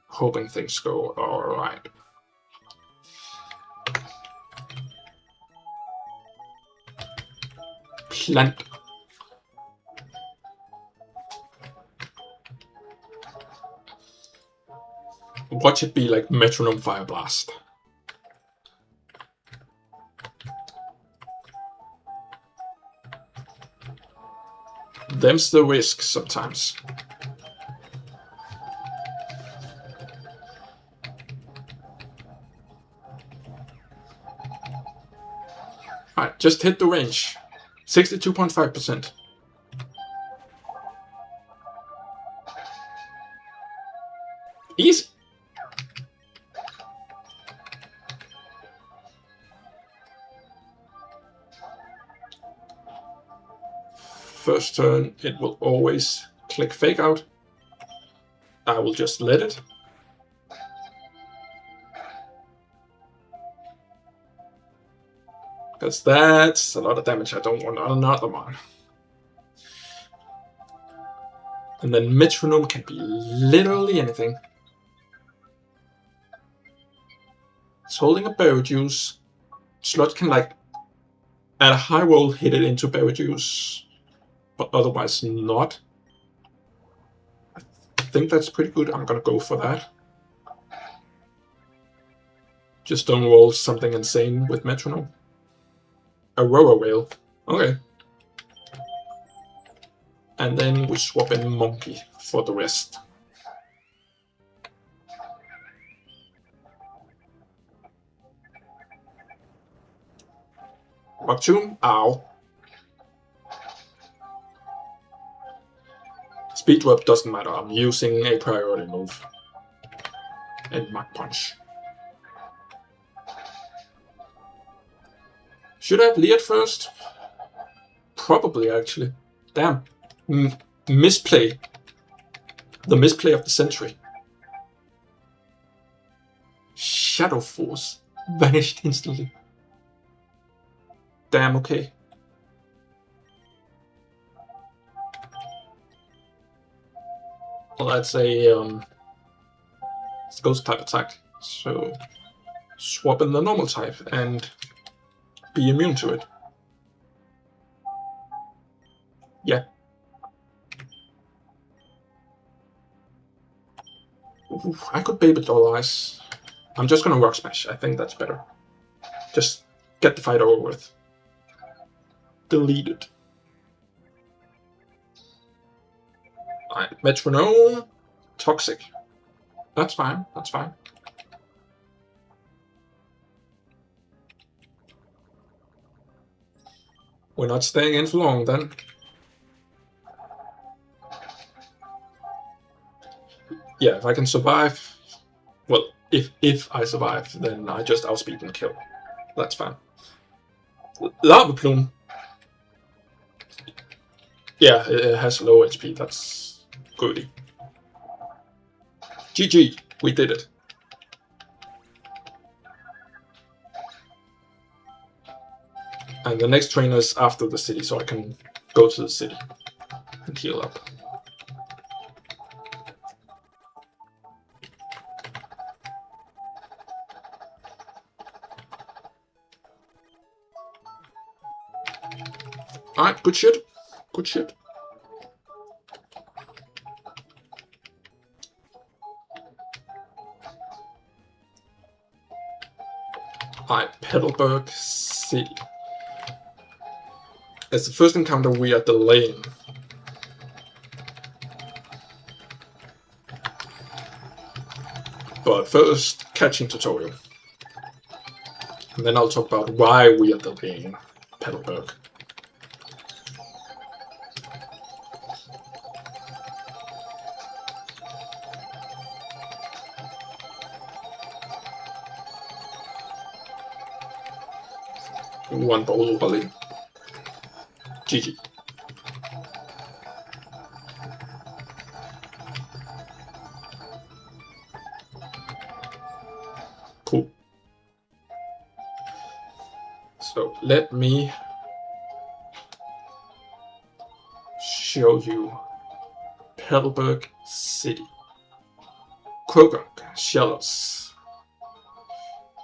hoping things go alright. Plant. Watch it be like Metronome Fire Blast. Them's the risk sometimes. Alright, just hit the range. 62.5%. Easy. First turn, it will always click Fake Out. I will just let it. Because that's a lot of damage. I don't want another one. And then Metronome can be literally anything. It's holding a Berry Juice. Sludge can, like, at a high roll, hit it into Berry Juice, but otherwise not. I think that's pretty good. I'm gonna go for that. Just don't roll something insane with Metronome. Aurora Whale. Okay. And then we swap in Monkey for the rest. Rock Tomb. Ow. Speed drop doesn't matter. I'm using a priority move. And Mach Punch. Should I have Leered first? Probably, actually. Damn. Misplay. The misplay of the century. Shadow Force vanished instantly. Damn, okay. Well, that's a ghost type attack. So swap in the normal type and be immune to it. Yeah. Ooh, I could Baby Doll Eyes. I'm just gonna Rock Smash. I think that's better. Just get the fight over with. Delete it. Alright, Metronome. Toxic. That's fine, that's fine. We're not staying in for long then. Yeah, if I can survive, well, if I survive, then I just outspeed and kill. That's fine. Lava Plume. Yeah, it has low HP, that's goody. GG, we did it. And the next trainer is after the city, so I can go to the city and heal up. Alright, good shit. Good shit. Alright, Petalburg City. As the first encounter, we are delaying. But first, catching tutorial. And then I'll talk about why we are delaying Petalburg. One ball volley. GG. Cool. So let me show you Petalburg City. Krogunk, Shellos.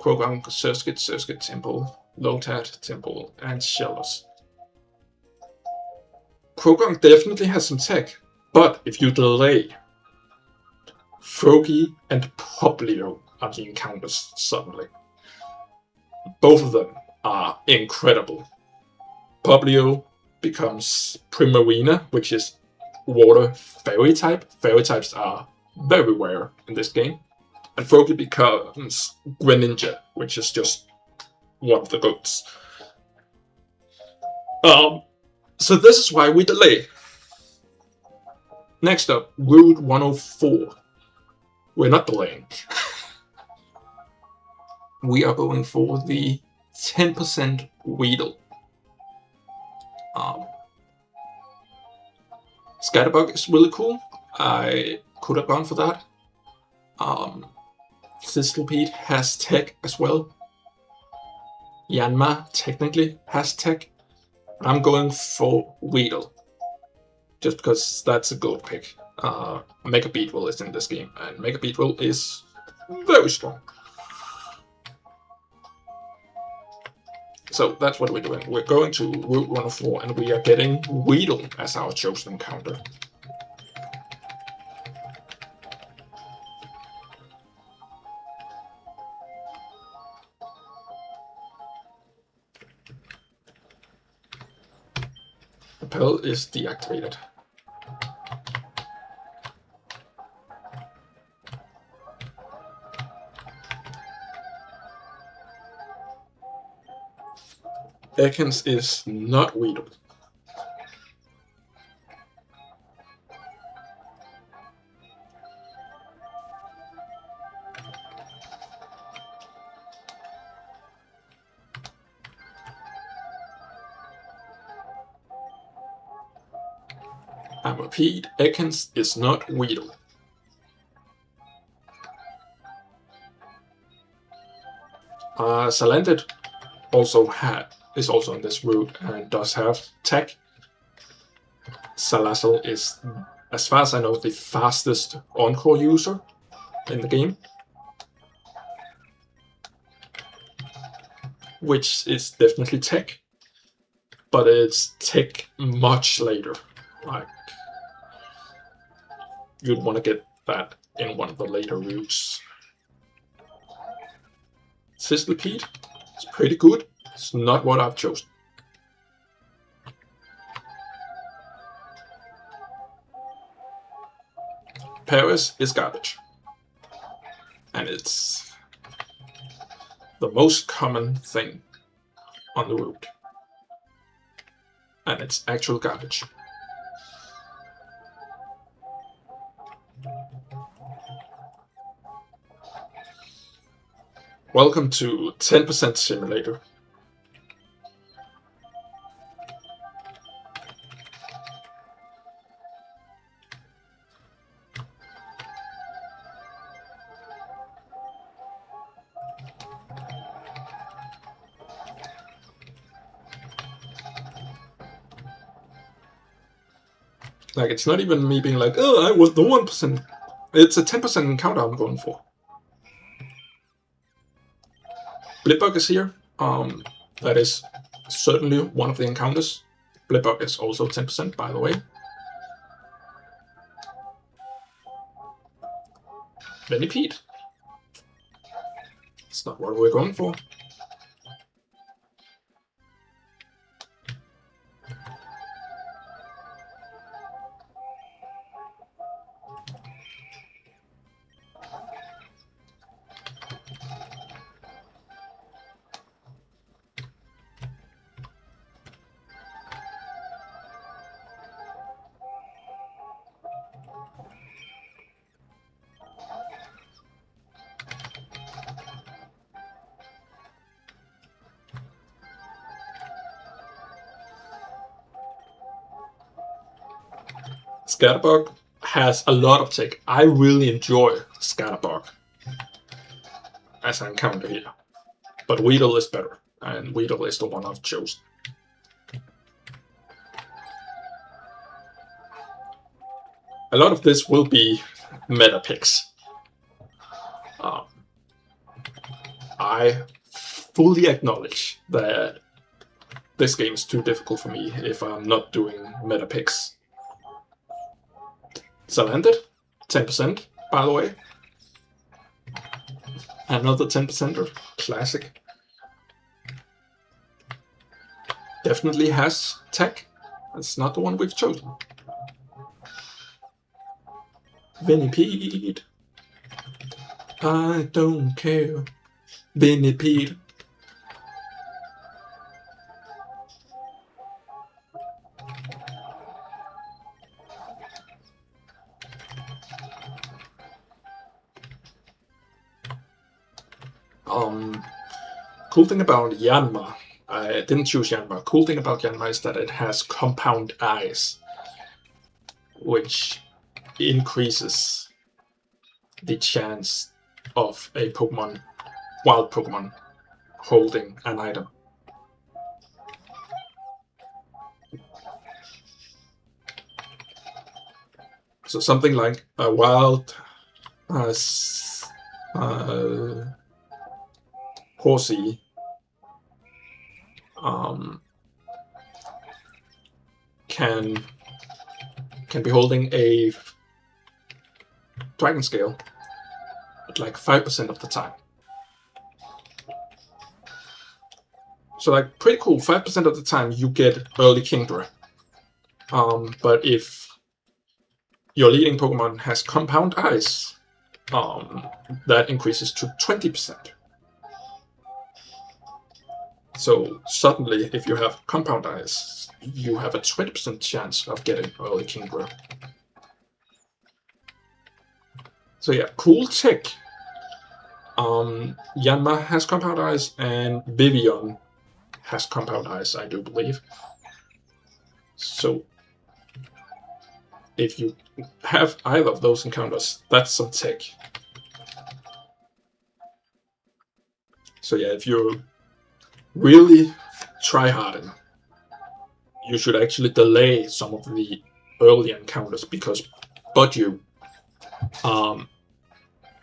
Krogunk, Surskit Temple, Lotad Temple, and Shellos. Krogunk definitely has some tech, but if you delay, Froggy and Poplio are the encounters suddenly. Both of them are incredible. Poplio becomes Primarina, which is water fairy type. Fairy types are very rare in this game. And Froggy becomes Greninja, which is just one of the goats. So this is why we delay. Next up, Route 104. We're not delaying. We are going for the 10% Weedle. Scatterbug is really cool. I could have gone for that. Thistlepede has tech as well. Yanma technically has tech. I'm going for Weedle. Just because that's a good pick. Mega Beetle is in this game, and Mega Beetle is very strong. So that's what we're doing. We're going to Route 104, and we are getting Weedle as our chosen encounter. Repel is deactivated. Ekans is not Weedle. I repeat, Ekans is not Weedle. Salandit also is also on this route and does have tech. Salazzle is, as far as I know, the fastest Encore user in the game, which is definitely tech, but it's tech much later. Like, you'd want to get that in one of the later routes. Sizzlipede is pretty good. It's not what I've chosen. Paris is garbage. And it's the most common thing on the route. And it's actual garbage. Welcome to 10% Simulator. Like, it's not even me being like, oh, I want the 1%. It's a 10% encounter I'm going for. Blipbug is here. That is certainly one of the encounters. Blipbug is also 10%, by the way. Venipede. It's not what we're going for. Scatterbug has a lot of tech. I really enjoy Scatterbug as an encounter here. But Weedle is better, and Weedle is the one I've chosen. A lot of this will be meta picks. I fully acknowledge that this game is too difficult for me if I'm not doing meta picks. Salandit, 10%, by the way. Another 10%er, classic. Definitely has tech. That's not the one we've chosen. Venipede. I don't care. Venipede. Cool thing about Yanma, I didn't choose Yanma. Cool thing about Yanma is that it has compound eyes, which increases the chance of a Pokemon, wild Pokemon, holding an item. So something like a wild Horsey can be holding a Dragon Scale at like 5% of the time. So like pretty cool, 5% of the time you get early Kingdra. But if your leading Pokemon has compound eyes, that increases to 20%. So suddenly, if you have compound eyes, you have a 20% chance of getting early Kingdra. So yeah, cool tech. Yanma has compound eyes, and Vivian has compound eyes, I do believe. So if you have either of those encounters, that's some tech. So yeah, if you're really tryharding, you should actually delay some of the early encounters, because Budju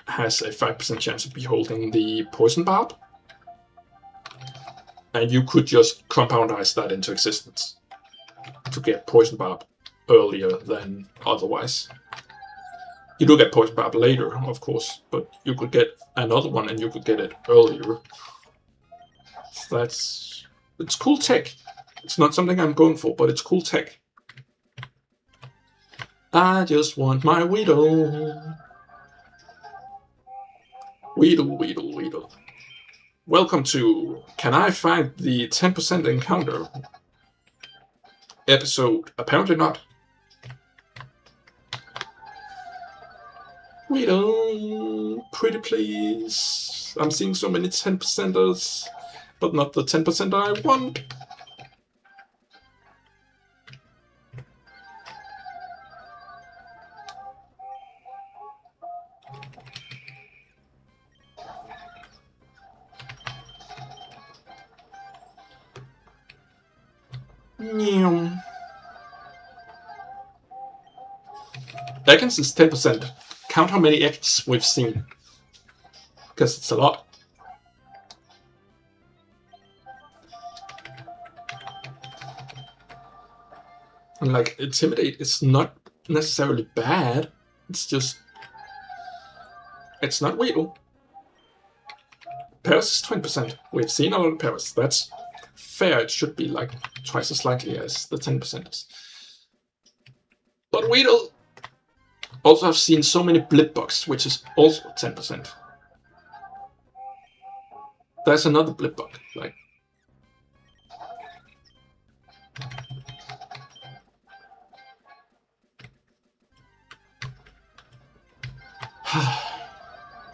has a 5% chance of beholding the poison barb, and you could just compoundize that into existence to get poison barb earlier than otherwise. You do get poison barb later, of course, but you could get another one and you could get it earlier. So it's cool tech. It's not something I'm going for, but it's cool tech. I just want my Weedle. Weedle, Weedle, Weedle. Welcome to Can I Find the 10% Encounter? Episode apparently not. Weedle, pretty please. I'm seeing so many 10%ers, but not the 10% I want. Eggs is 10%. Count how many eggs we've seen, because it's a lot. And like, Intimidate is not necessarily bad, it's just, it's not Weedle. Paris is 20%. We've seen a lot of Paris. That's fair. It should be like twice as likely as the 10%ers. But Weedle also have seen so many Blipbugs, which is also 10%. There's another Blipbug, like.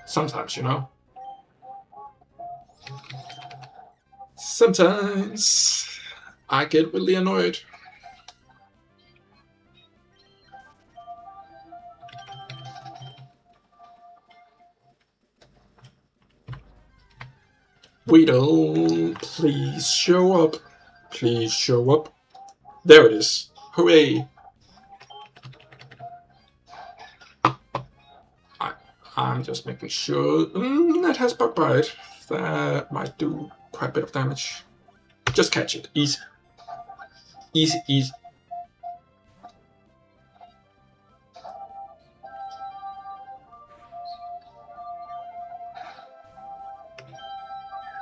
Sometimes, you know. Sometimes I get really annoyed. Weedle, please show up. Please show up. There it is. Hooray. I'm just making sure. That has bug bite. That might do quite a bit of damage. Just catch it. Easy. Easy, easy.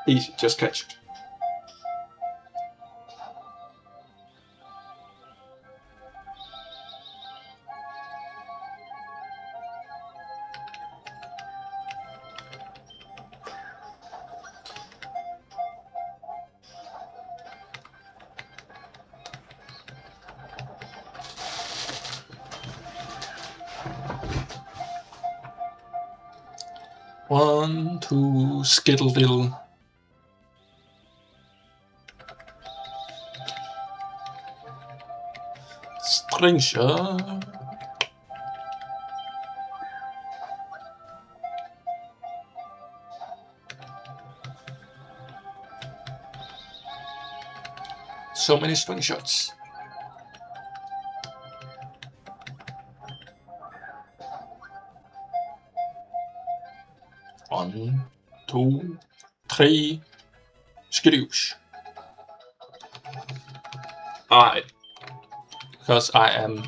Easy, just catch it. One, two, skittle diddle. Stranger. So many string shots. One, two, three, skadoosh. Alright. Because I am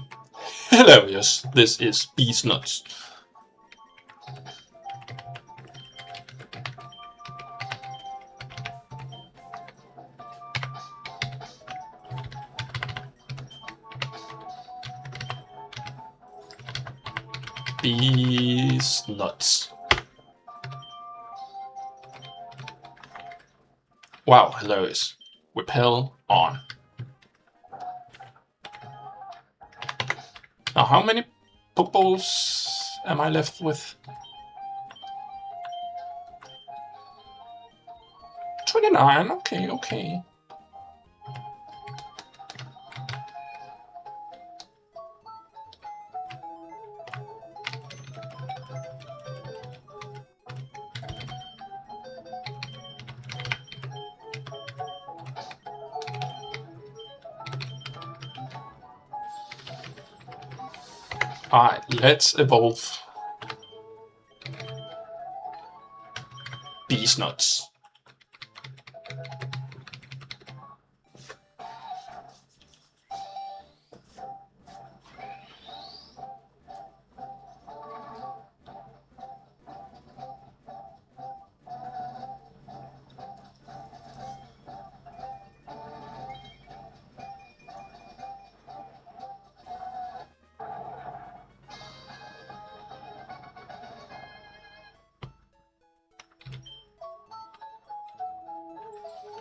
hilarious. This is Beast Nuts. Beast Nuts. Wow, hilarious. Repel on. Now, how many Pokeballs am I left with? 29, okay, okay. Alright, let's evolve Beast Nuts.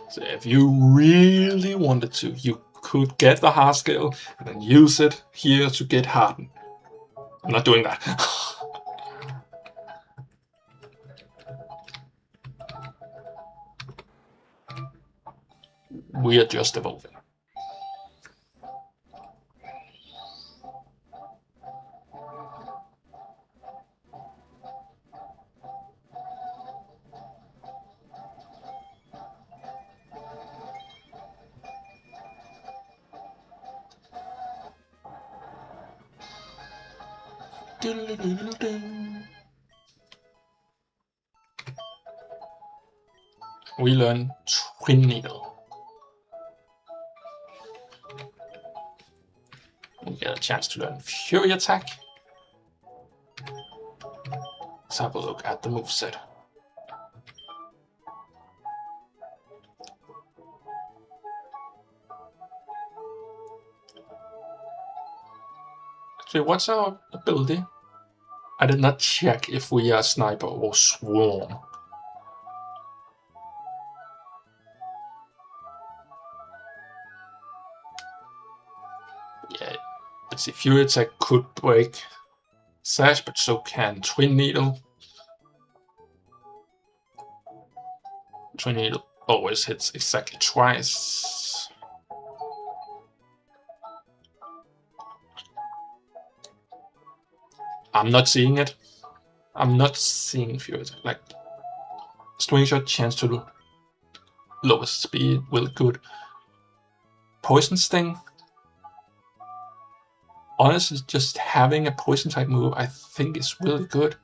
So if you really wanted to, you could get the hard skill and then use it here to get hardened. I'm not doing that. We are just evolving. We learn Twin Needle. We get a chance to learn Fury Attack. Let's have a look at the moveset. So what's our ability? I did not check if we are Sniper or Swarm. Yeah, let's see. Fury Attack could break Sash, but so can Twin Needle. Twin Needle always hits exactly twice. I'm not seeing it. I'm not seeing Fury Attack. Like, Swing Shot, chance to lower speed, will good. Poison Sting. Honestly, just having a poison type move, I think is really good.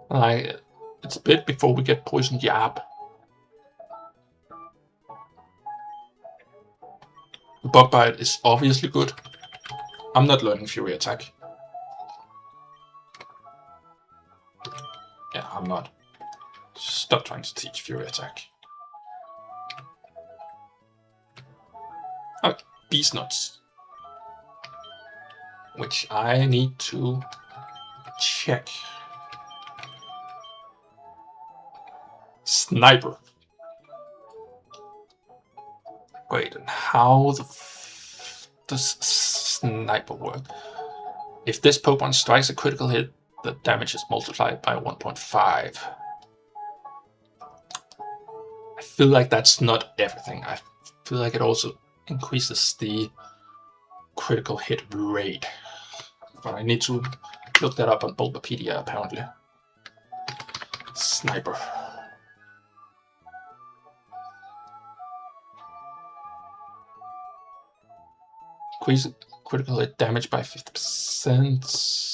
Like, it's a bit before we get Poison Jab. Bug Bite is obviously good. I'm not learning Fury Attack. Yeah, I'm not. Stop trying to teach Fury Attack. Oh, Beast Nuts. Which I need to check. Sniper. Wait, and how does Sniper work? If this Pokemon strikes a critical hit, the damage is multiplied by 1.5. I feel like that's not everything. I feel like it also increases the critical hit rate. But I need to look that up on Bulbapedia, apparently. Sniper. Increase critical hit damage by 50%.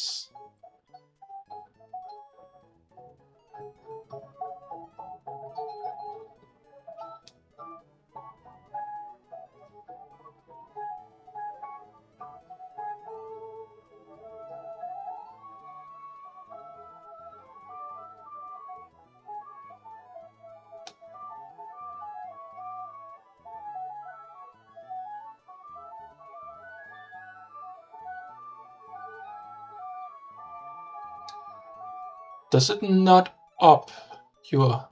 Does it not up your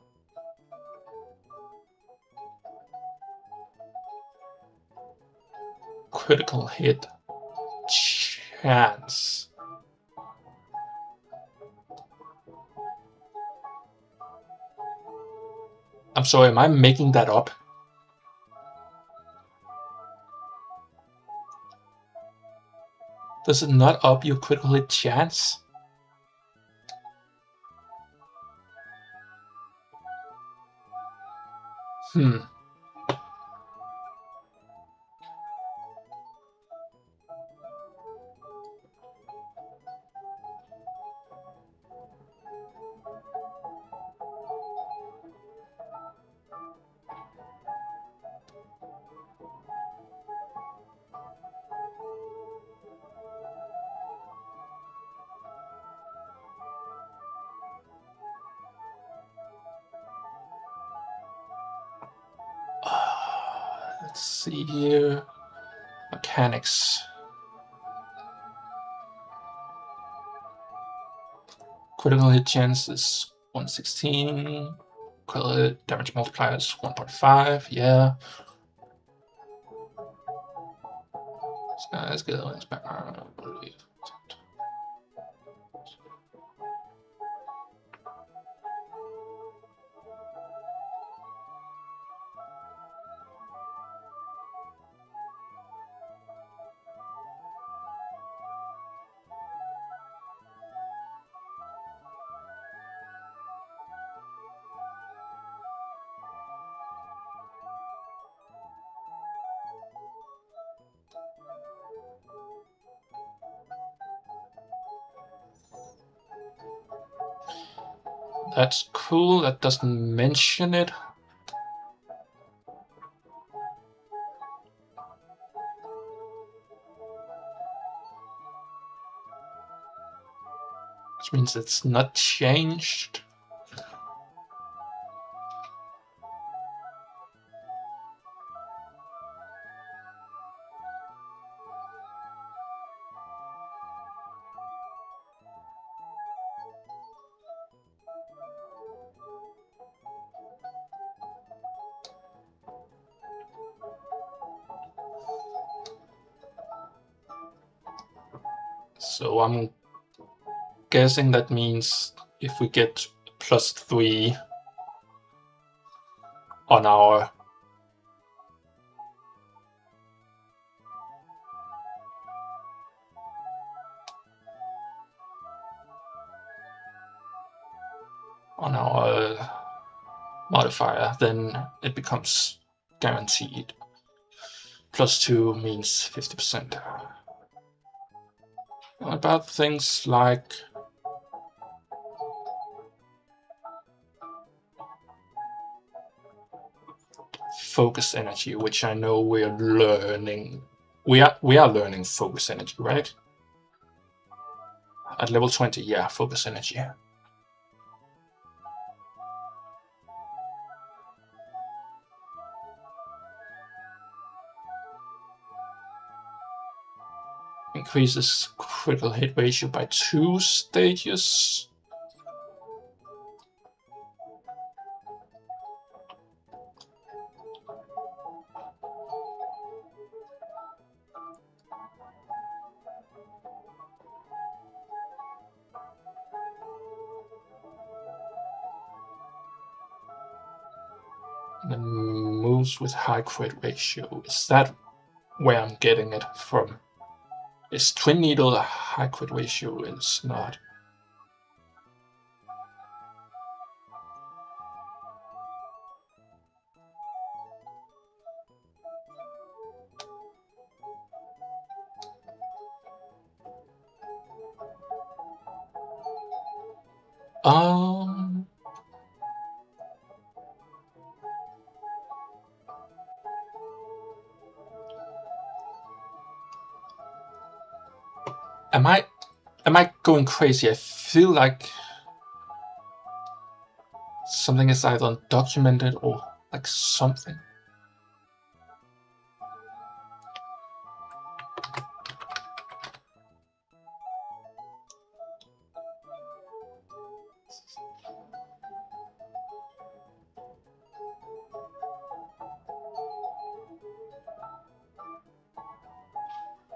critical hit chance? I'm sorry, am I making that up? Does it not up your critical hit chance? Let's see here. Mechanics. Critical hit chance is 116. Critical hit damage multiplier is 1.5. Yeah. Let's get the back. That's cool. That doesn't mention it. Which means it's not changed. So I'm guessing that means if we get +3 on our modifier, then it becomes guaranteed. +2 means 50%. What about things like focus energy, which I know we're learning. We are learning focus energy, right? At level 20, yeah, focus energy. Increases critical hit ratio by 2 stages. And then moves with high crit ratio. Is that where I'm getting it from? Is Twin Needle a high crit ratio? It's not. Am I going crazy? I feel like something is either undocumented or like something.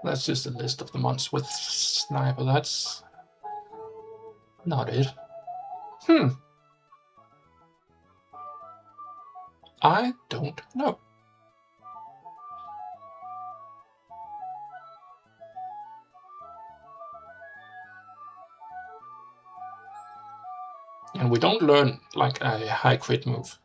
That's just a list of the months with sniper. That's not it. I don't know. And we don't learn like a high crit move.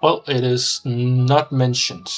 Well, it is not mentioned.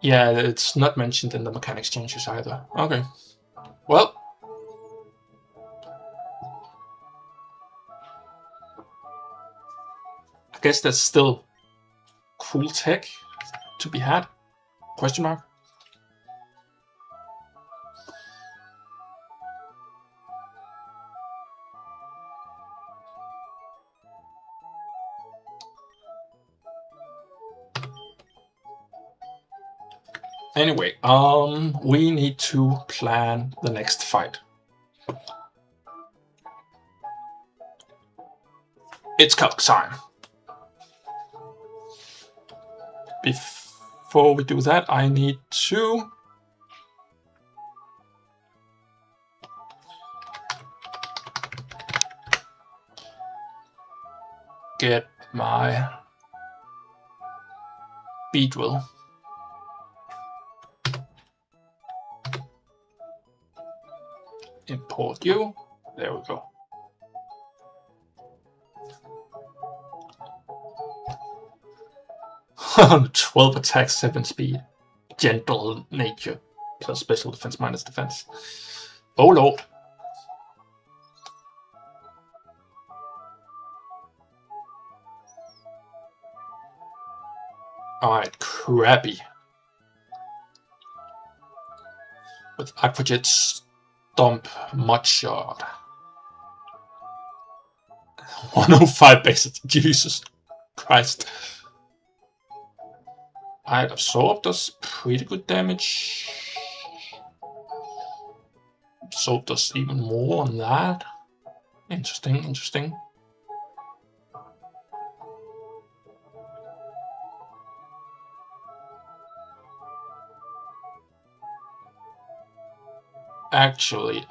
Yeah, it's not mentioned in the mechanics changes either. Okay. Well, I guess that's still cool tech to be had? Question mark? Anyway, we need to plan the next fight. It's calc time. Before we do that, I need to get my B-drill. Import you. There we go. (12 attack, 7 speed. Gentle nature. Plus special defense, minus defense. Oh lord. Alright, crappy. With Aquajet Stomp Mudshot. 105 basic. Jesus Christ. Alright, Absorb does pretty good damage. Absorb does even more on that. Interesting, interesting. Actually,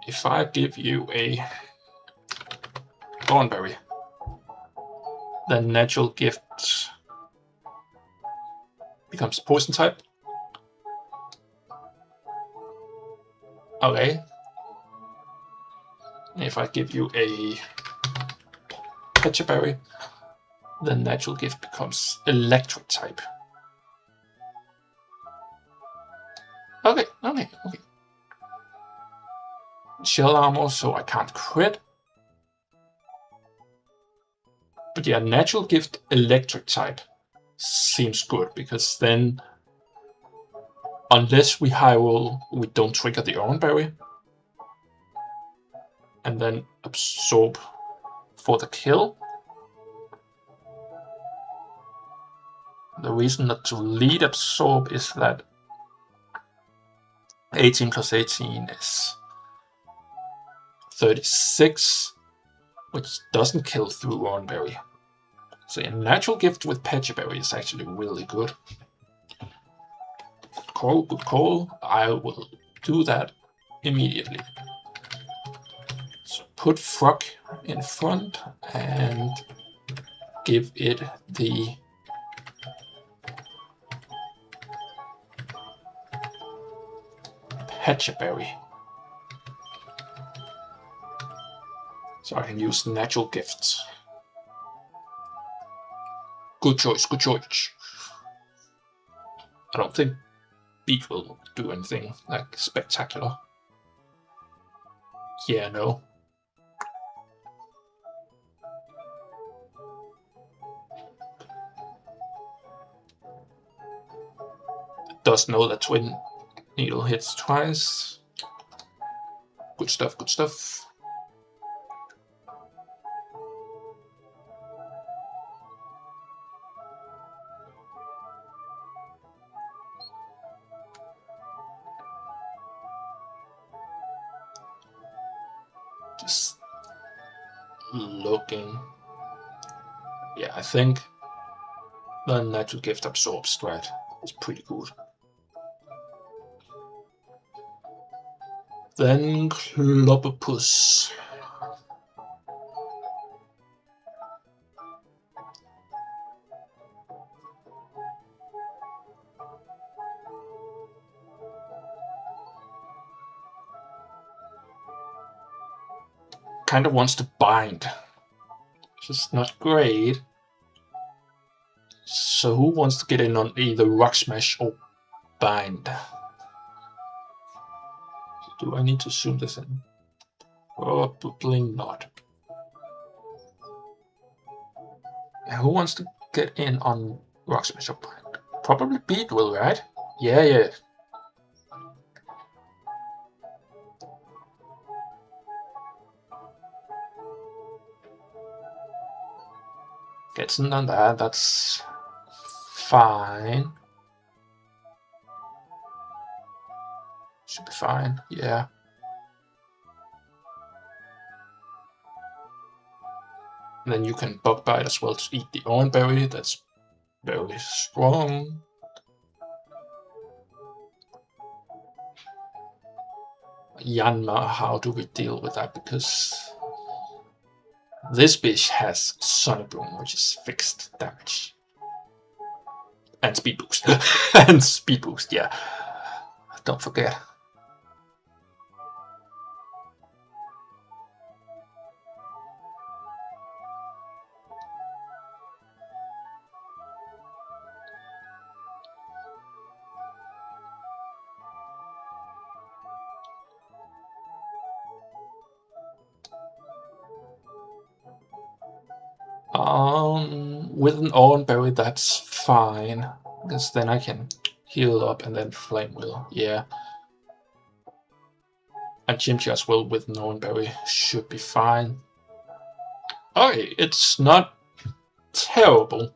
if I give you a Thornberry, then natural gift becomes poison type. Okay. If I give you a Pechaberry, then natural gift becomes electric type. Okay. Shell armor, so I can't crit. But yeah, natural gift electric type seems good, because then unless we high roll, we don't trigger the Oranberry. And then absorb for the kill. The reason not to lead absorb is that 18 plus 18 is 36, which doesn't kill through Oranberry. So a natural gift with Pechaberry is actually really good. Good call. I will do that immediately. So put Frog in front and give it the Pechaberry. So I can use natural gifts. Good choice, good choice. I don't think Beat will do anything like spectacular. Yeah, no. It does know that Twin Needle hits twice. Good stuff, good stuff. Just looking. Yeah, I think the natural gift absorb strat is pretty good. Then Clobberpuss. Kind of wants to bind, which is not great. So who wants to get in on either Rock Smash or bind? Do I need to zoom this in? Probably not. Who wants to get in on Rock Smash or bind? Probably Beat will, right? Yeah. Gets in on that, that's fine. Should be fine, yeah. And then you can bug bite as well to eat the orange berry, that's very strong. Yanma, how do we deal with that? Because this bitch has Sonic Boom, which is fixed damage. And speed boost. And speed boost, yeah. Don't forget. With an orange berry, that's fine, because then I can heal up and then flame wheel, yeah. And Chimchar as well with an orange berry should be fine. Okay, it's not terrible.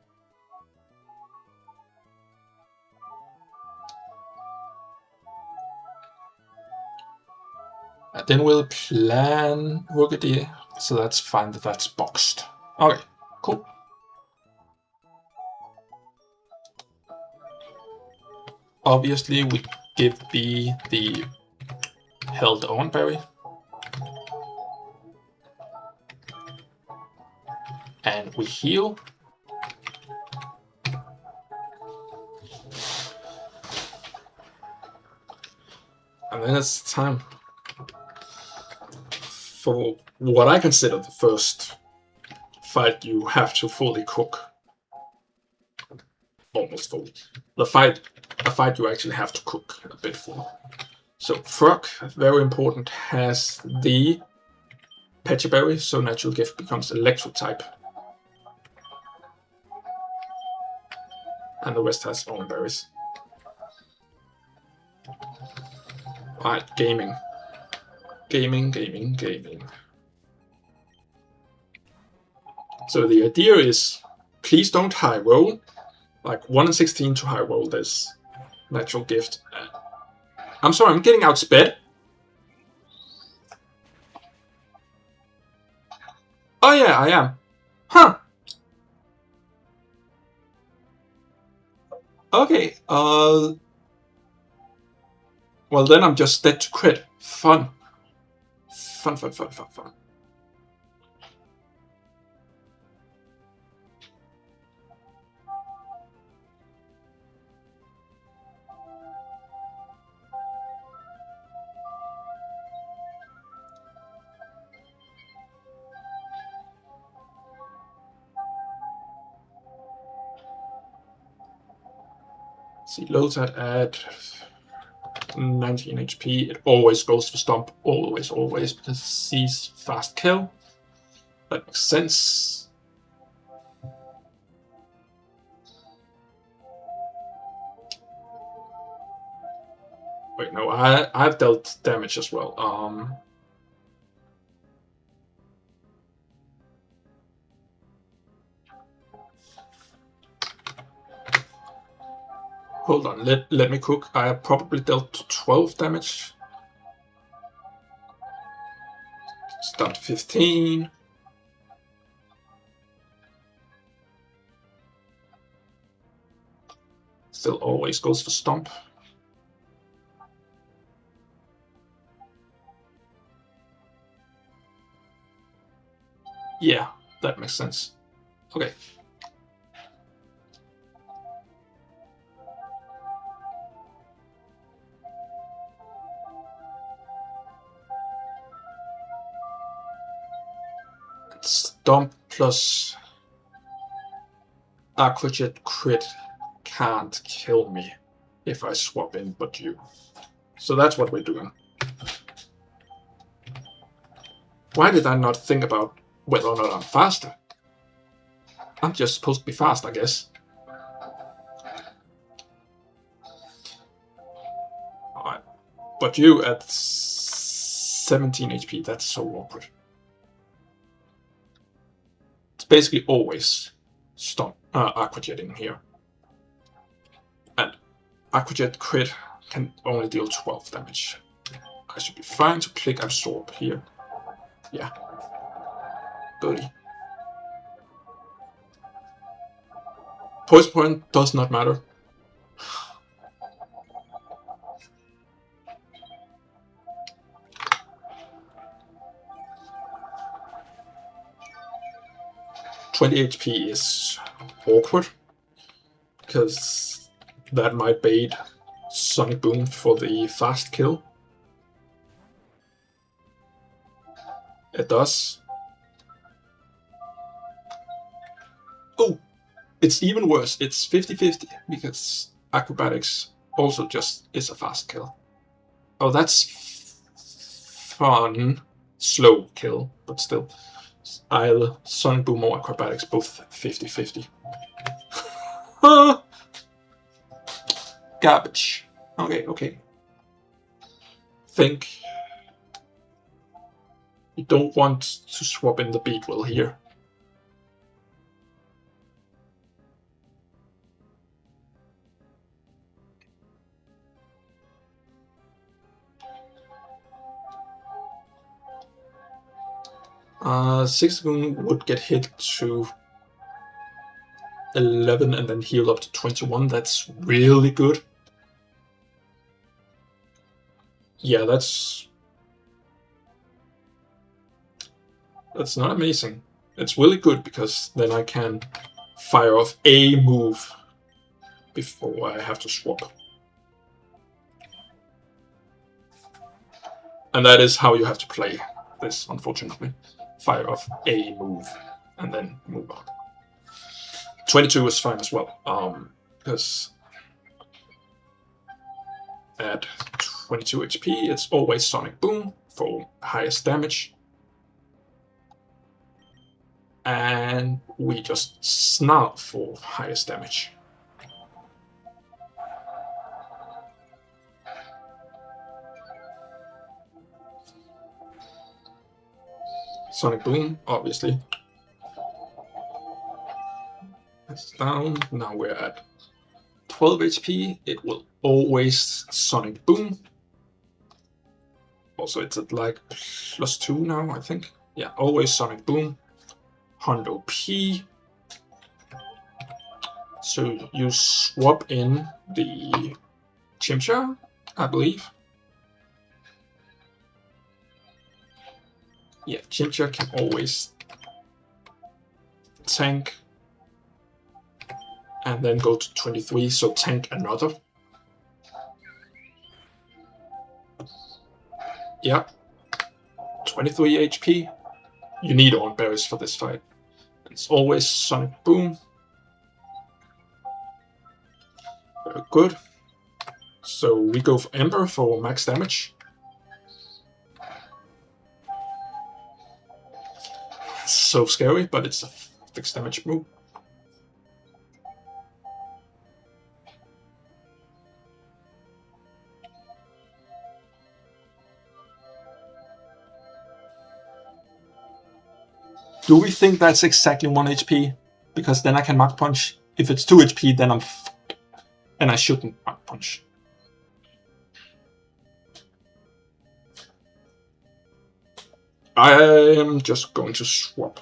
And then we'll plan Rookidee, so that's fine that that's boxed. Okay, cool. Obviously, we give B the held orange berry. And we heal. And then it's time for what I consider the first fight you have to fully cook. Almost fully. A fight you actually have to cook a bit for. So Frog, very important, has the Pecha Berry, so Natural Gift becomes Electric type. And the rest has own berries. Alright, gaming. Gaming. So the idea is, please don't high roll. Like 1 in 16 to high roll this Natural Gift. I'm sorry, I'm getting outsped. Oh yeah, I am. Huh. Okay, well then I'm just dead to crit. Fun. See, Lotad at 19 HP. It always goes for Stomp. Always, because it sees fast kill. That makes sense. Wait, no, I've dealt damage as well. Hold on, let me cook. I have probably dealt 12 damage. It's down to 15. Still always goes for stomp. Yeah, that makes sense. Okay. Stomp plus Aquajet crit can't kill me if I swap in but you. So that's what we're doing. Why did I not think about whether or not I'm faster? I'm just supposed to be fast, I guess. Alright. But you at 17 HP, that's so awkward. It's basically always stomp Aquajet in here. And Aquajet crit can only deal 12 damage. I should be fine to click absorb here. Yeah. Goodie. Poison point does not matter. $20 HP is awkward because that might bait Sonic Boom for the fast kill. It does. Oh, it's even worse. It's 50-50 because acrobatics also just is a fast kill. Oh, that's fun. Slow kill, but still. I'll Sonic Boom or acrobatics, both 50-50. Garbage. Okay. Think you don't want to swap in the beat wheel here. Zigzagoon would get hit to 11 and then heal up to 21. That's really good. Yeah, that's not amazing. It's really good because then I can fire off a move before I have to swap. And that is how you have to play this, unfortunately. Fire off a move and then move on. 22 is fine as well, because at 22 HP, it's always Sonic Boom for highest damage. And we just snarl for highest damage. Sonic Boom, obviously. It's down. Now we're at 12 HP. It will always Sonic Boom. Also, it's at like +2 now, I think. Yeah, always Sonic Boom. Hundo P. So you swap in the Chimchar, I believe. Yeah, Chimchar can always tank and then go to 23, so tank another. Yeah, 23 HP. You need all berries for this fight. It's always Sonic Boom. Very good. So we go for Ember for max damage. So scary, but it's a fixed damage move. Do we think that's exactly 1 HP? Because then I can Mach Punch. If it's 2 HP, then I'm fucked. And I shouldn't Mach Punch. I am just going to swap.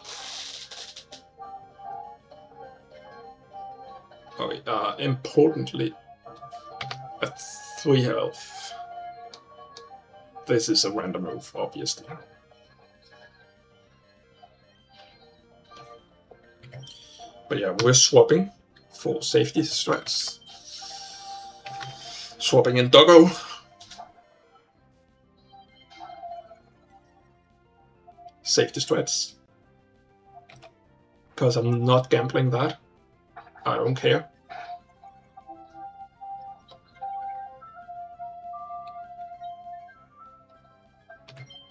Oh, importantly, at 3 health. This is a random move, obviously. But yeah, we're swapping for safety strats. Swapping in Doggo. Safety strats. Because I'm not gambling that. I don't care.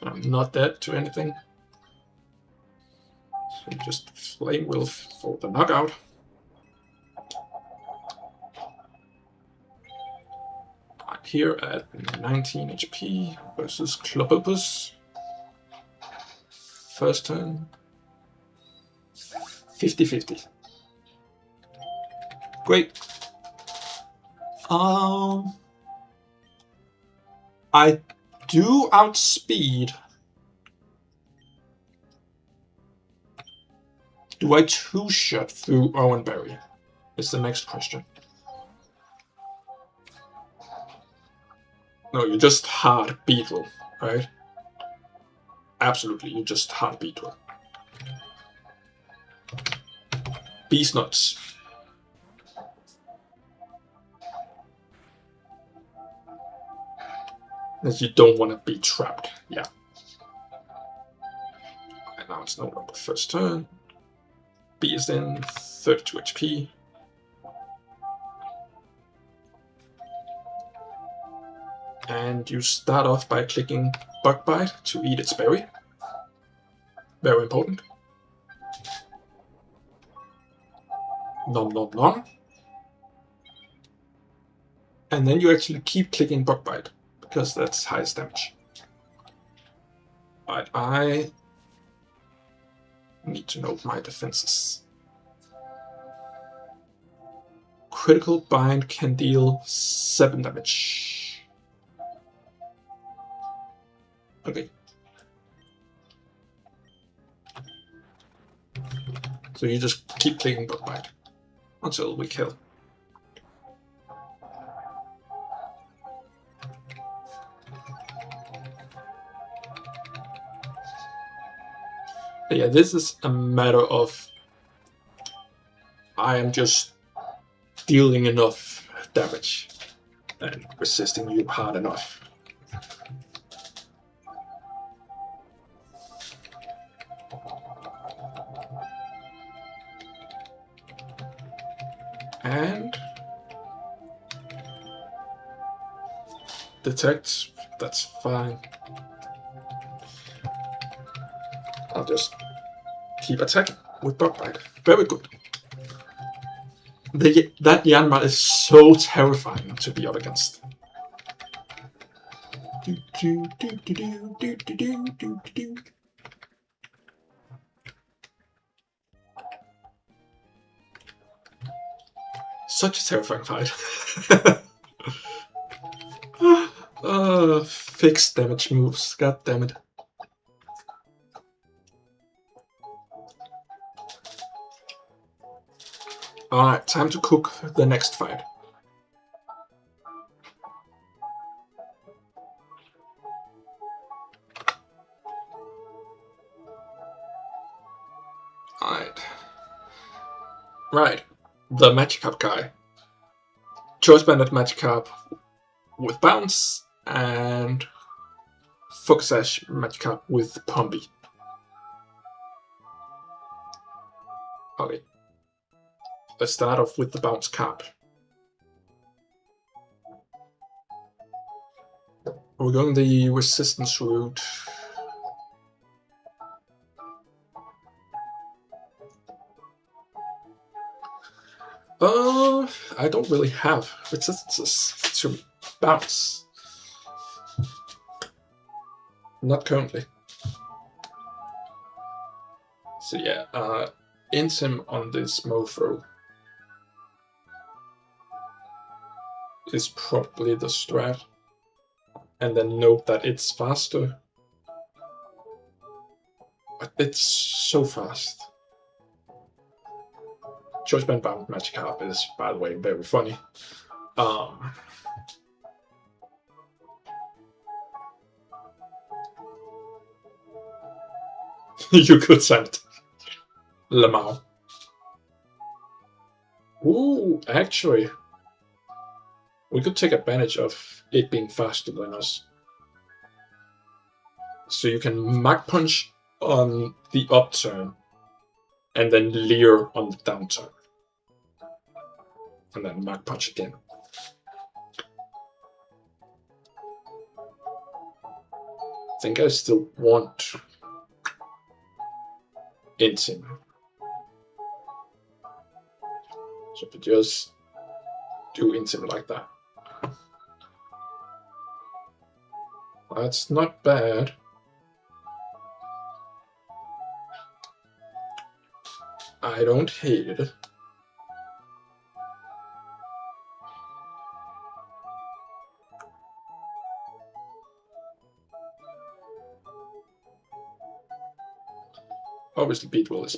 I'm not dead to anything. So just Flame Will for the knockout. I'm here at 19 HP versus Clobopus. First turn. 50-50. Great. I do outspeed. Do I two-shot through Owenberry? Is the next question. No, you just hard Beetle, right? Absolutely, you just hard Beetle. Beast nuts. As you don't want to be trapped. Yeah. And now it's no longer first turn. B is in 32 HP. And you start off by clicking Bug Bite to eat its berry. Very important. Nom nom nom. And then you actually keep clicking Bug Bite, because that's highest damage. But I need to know my defenses. Critical Bind can deal 7 damage. Okay. So you just keep clicking Bug Bite until we kill. But yeah, this is a matter of I am just dealing enough damage and resisting you hard enough. And detect, that's fine. I'll just keep attacking with Bug Bite. Very good. That Yanma is so terrifying to be up against. Such a terrifying fight. Fixed damage moves, god damn it. Alright, time to cook the next fight. Alright. Right, the Magikarp guy. Choice Banded Magikarp with Bounce, and Focus Sash Magikarp with Pumpy. Okay. Let's start off with the Bounce Carp. We're going the resistance route. I don't really have resistances to bounce. Not currently. So yeah, int him on this mofo is probably the strat. And then note that it's faster. It's so fast. Choice bound Magikarp is, by the way, very funny. You could send Lamau. Ooh, actually, we could take advantage of it being faster than us. So you can Mach Punch on the upturn, and then Leer on the downturn. And then Mach Punch again. I think I still want Intim. So if we just do Intim like that. That's not bad. I don't hate it. Obviously, Beatwell is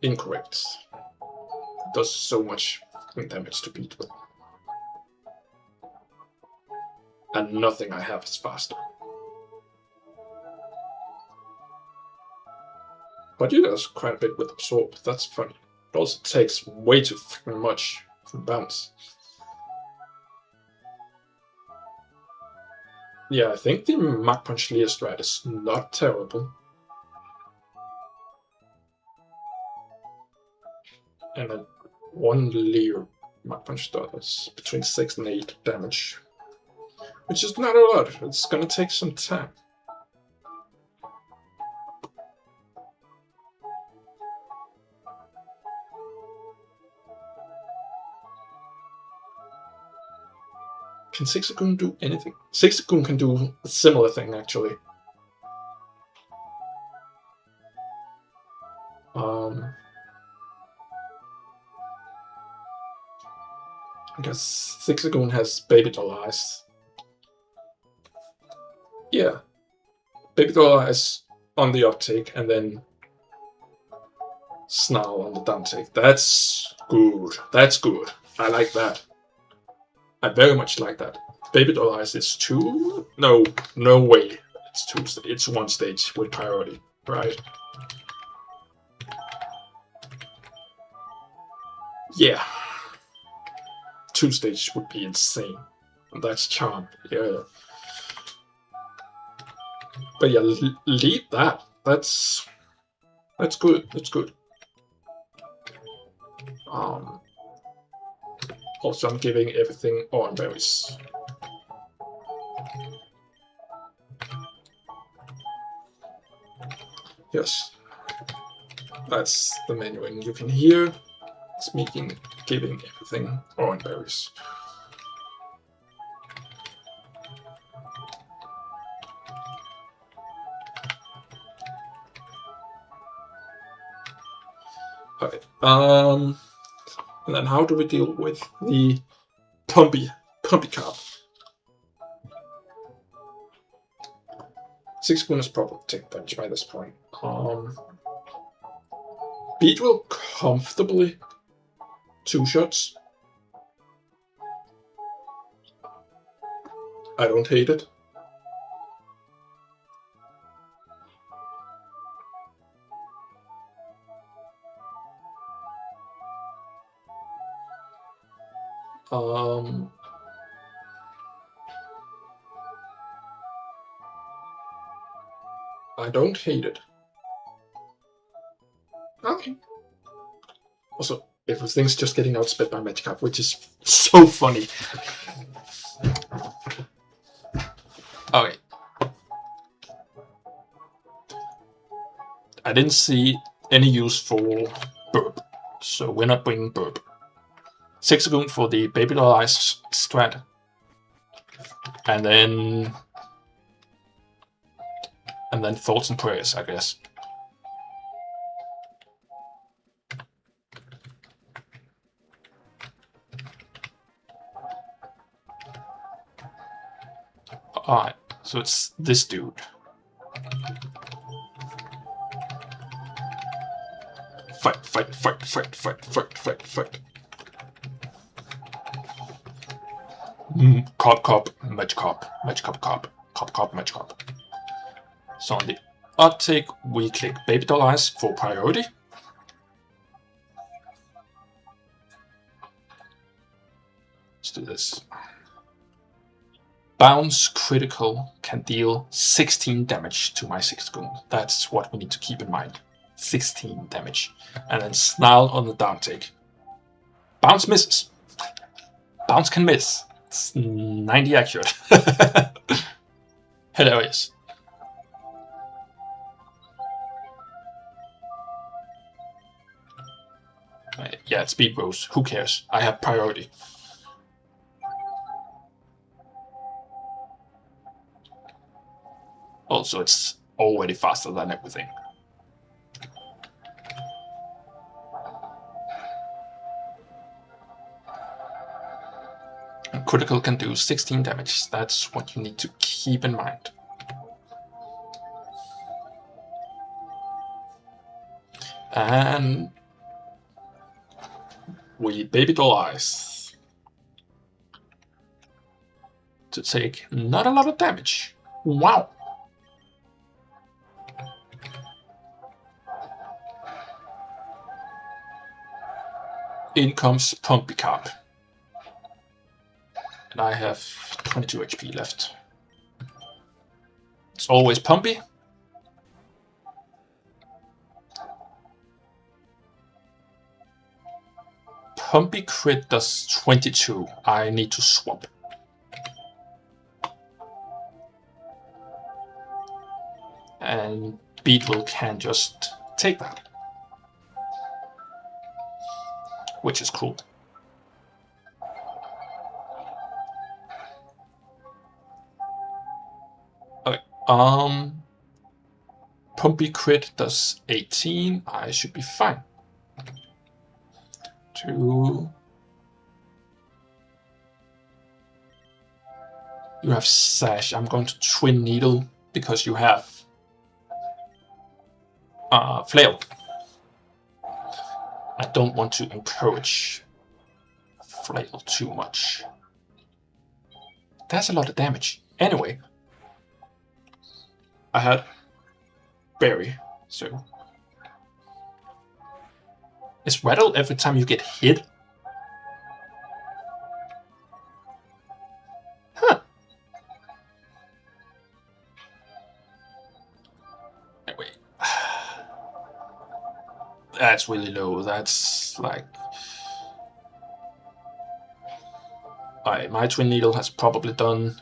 incorrect. It does so much damage to Beatwell. And nothing I have is faster. But he does quite a bit with Absorb. That's funny. It also takes way too much from Bounce. Yeah, I think the Mach Punch Leer strat is not terrible. And then one Leer Mach Punch does between 6 and 8 damage. Which is not a lot. It's gonna take some time. Can Zigzagoon do anything? Zigzagoon can do a similar thing, actually. Because Zigzagoon has Baby Doll Eyes. Yeah. Baby Doll Eyes on the uptake, and then Snarl on the downtake. That's good. That's good. I like that. I very much like that. Baby Doll Eyes is 2? No way. It's 2. It's 1 stage with priority, right? Yeah. 2 stage would be insane. And that's Charm. Yeah. But yeah, leave that. That's good. That's good. Also, I'm giving everything on berries. Yes, that's the menu, and you can hear it's giving everything on berries. Okay. And then how do we deal with the Pumpy Carp? Zigzagoon is probably taking damage by this point. Beat will comfortably 2 shots. I don't hate it. I don't hate it. Okay. Also, everything's just getting outsped by Magikarp, which is so funny. Okay. I didn't see any use for Burp, so we're not bringing Burp. Zigzagoon for the Baby Doll Eyes strat. And then Thoughts and Prayers, I guess. Alright, so it's this dude. Fight, fight, fight, fight, fight, fight, fight, fight. Cop, cop, match cop, match cop, cop, cop, cop, match cop. So on the uptake, we click Baby Doll Eyes for priority. Let's do this. Bounce critical can deal 16 damage to my 6th goon. That's what we need to keep in mind. 16 damage. And then Snarl on the downtake. Bounce misses. Bounce can miss. It's 90 accurate. Hilarious. Yeah, it's Speed Rose. Who cares? I have priority. Also, it's already faster than everything. And critical can do 16 damage. That's what you need to keep in mind. And we Baby Doll Eyes to take not a lot of damage. Wow. In comes Pumpy Cop. And I have 22 HP left. It's always Pumpy. Pumpy crit does 22. I need to swap. And Beetle can just take that. Which is cool. Okay, Pumpy crit does 18. I should be fine. 2. You have Sash. I'm going to Twin Needle because you have Flail. I don't want to encourage Flail too much. That's a lot of damage. Anyway, I had Berry, so is Rattle every time you get hit? Huh. Anyway. That's really low. That's like... Alright, my Twin Needle has probably done...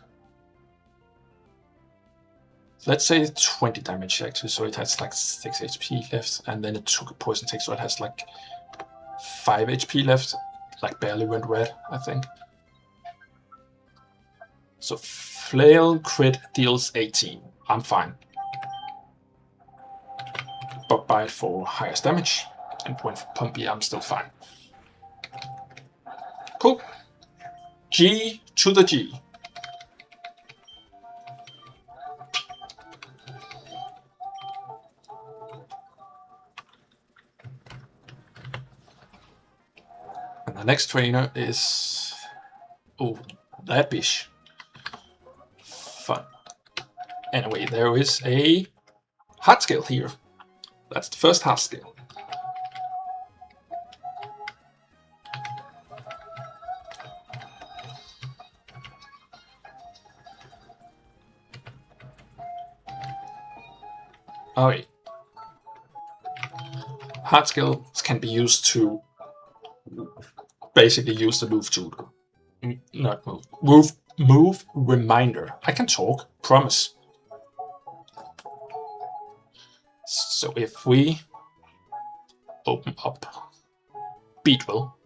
Let's say 20 damage actually, so it has like 6 HP left, and then it took a poison take, so it has like 5 HP left. Like barely went red, I think. So Flail crit deals 18. I'm fine. Bug Bite for highest damage, and went for Pumpy, I'm still fine. Cool. G to the G. And the next trainer is... Oh, that bitch. Fun. Anyway, there is a heart scale here. That's the first heart scale. Alright. Heart scales can be used to basically use the move tool. Not move. Move reminder. I can talk, promise. So if we open up Beetle,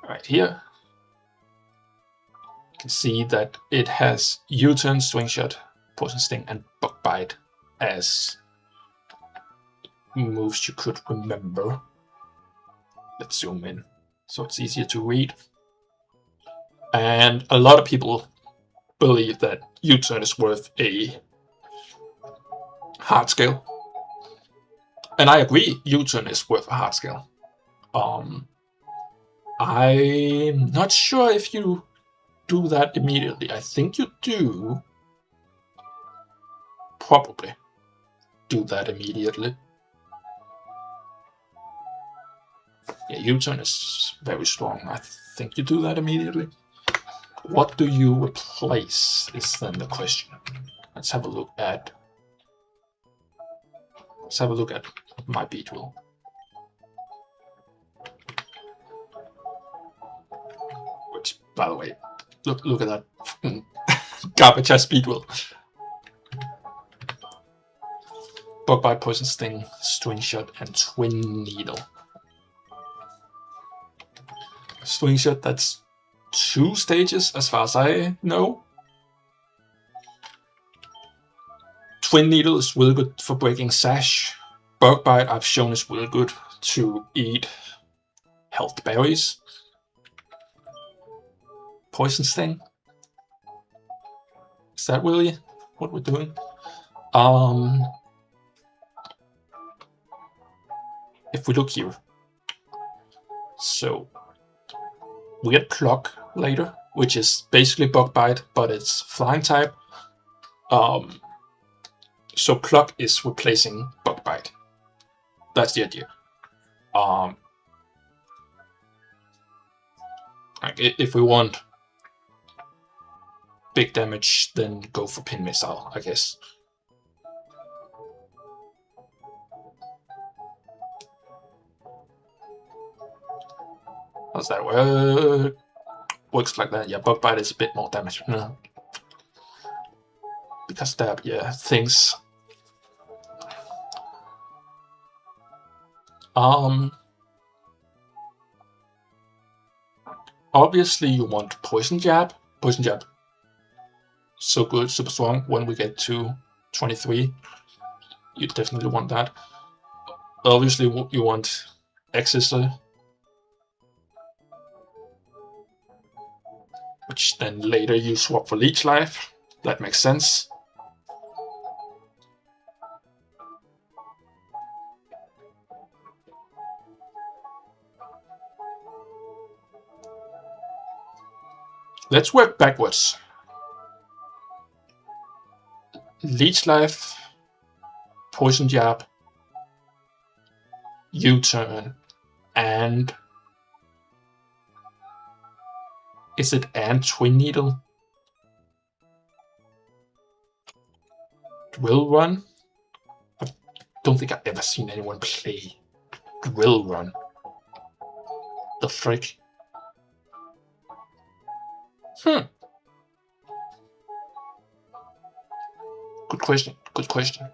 right here, you can see that it has U-turn, swing shot, poison sting, and bug bite as moves you could remember. Let's zoom in so it's easier to read. And a lot of people believe that U-turn is worth a hard scale. And I agree, U-turn is worth a hard scale. I'm not sure if you do that immediately. I think you do probably do that immediately. Yeah, U-turn is very strong. I think you do that immediately. What do you replace is then the question. Let's have a look at my beat wheel. Which, by the way, look at that garbage ass beat wheel. Bug bite, poison sting, string shot, and twin needle. String shot, that's 2 stages as far as I know. Twin needle is really good for breaking sash. Bug bite, I've shown, is really good to eat health berries. Poison sting. Is that really what we're doing? If we look here, so we get clock later, which is basically bug bite, but it's flying type. So clock is replacing bug bite. That's the idea. If we want big damage, then go for pin missile, I guess. How's that work? Works like that. Yeah, bug bite is a bit more damage. No. Because that, yeah, things. Obviously you want poison jab. Poison jab, so good, super strong. When we get to 23, you definitely want that. Obviously you want X-Sister, which then later you swap for leech life. That makes sense. Let's work backwards. Leech life, poison jab, U-turn, and is it and twin needle? Drill run? I don't think I've ever seen anyone play drill run. The frick? Good question. Good question.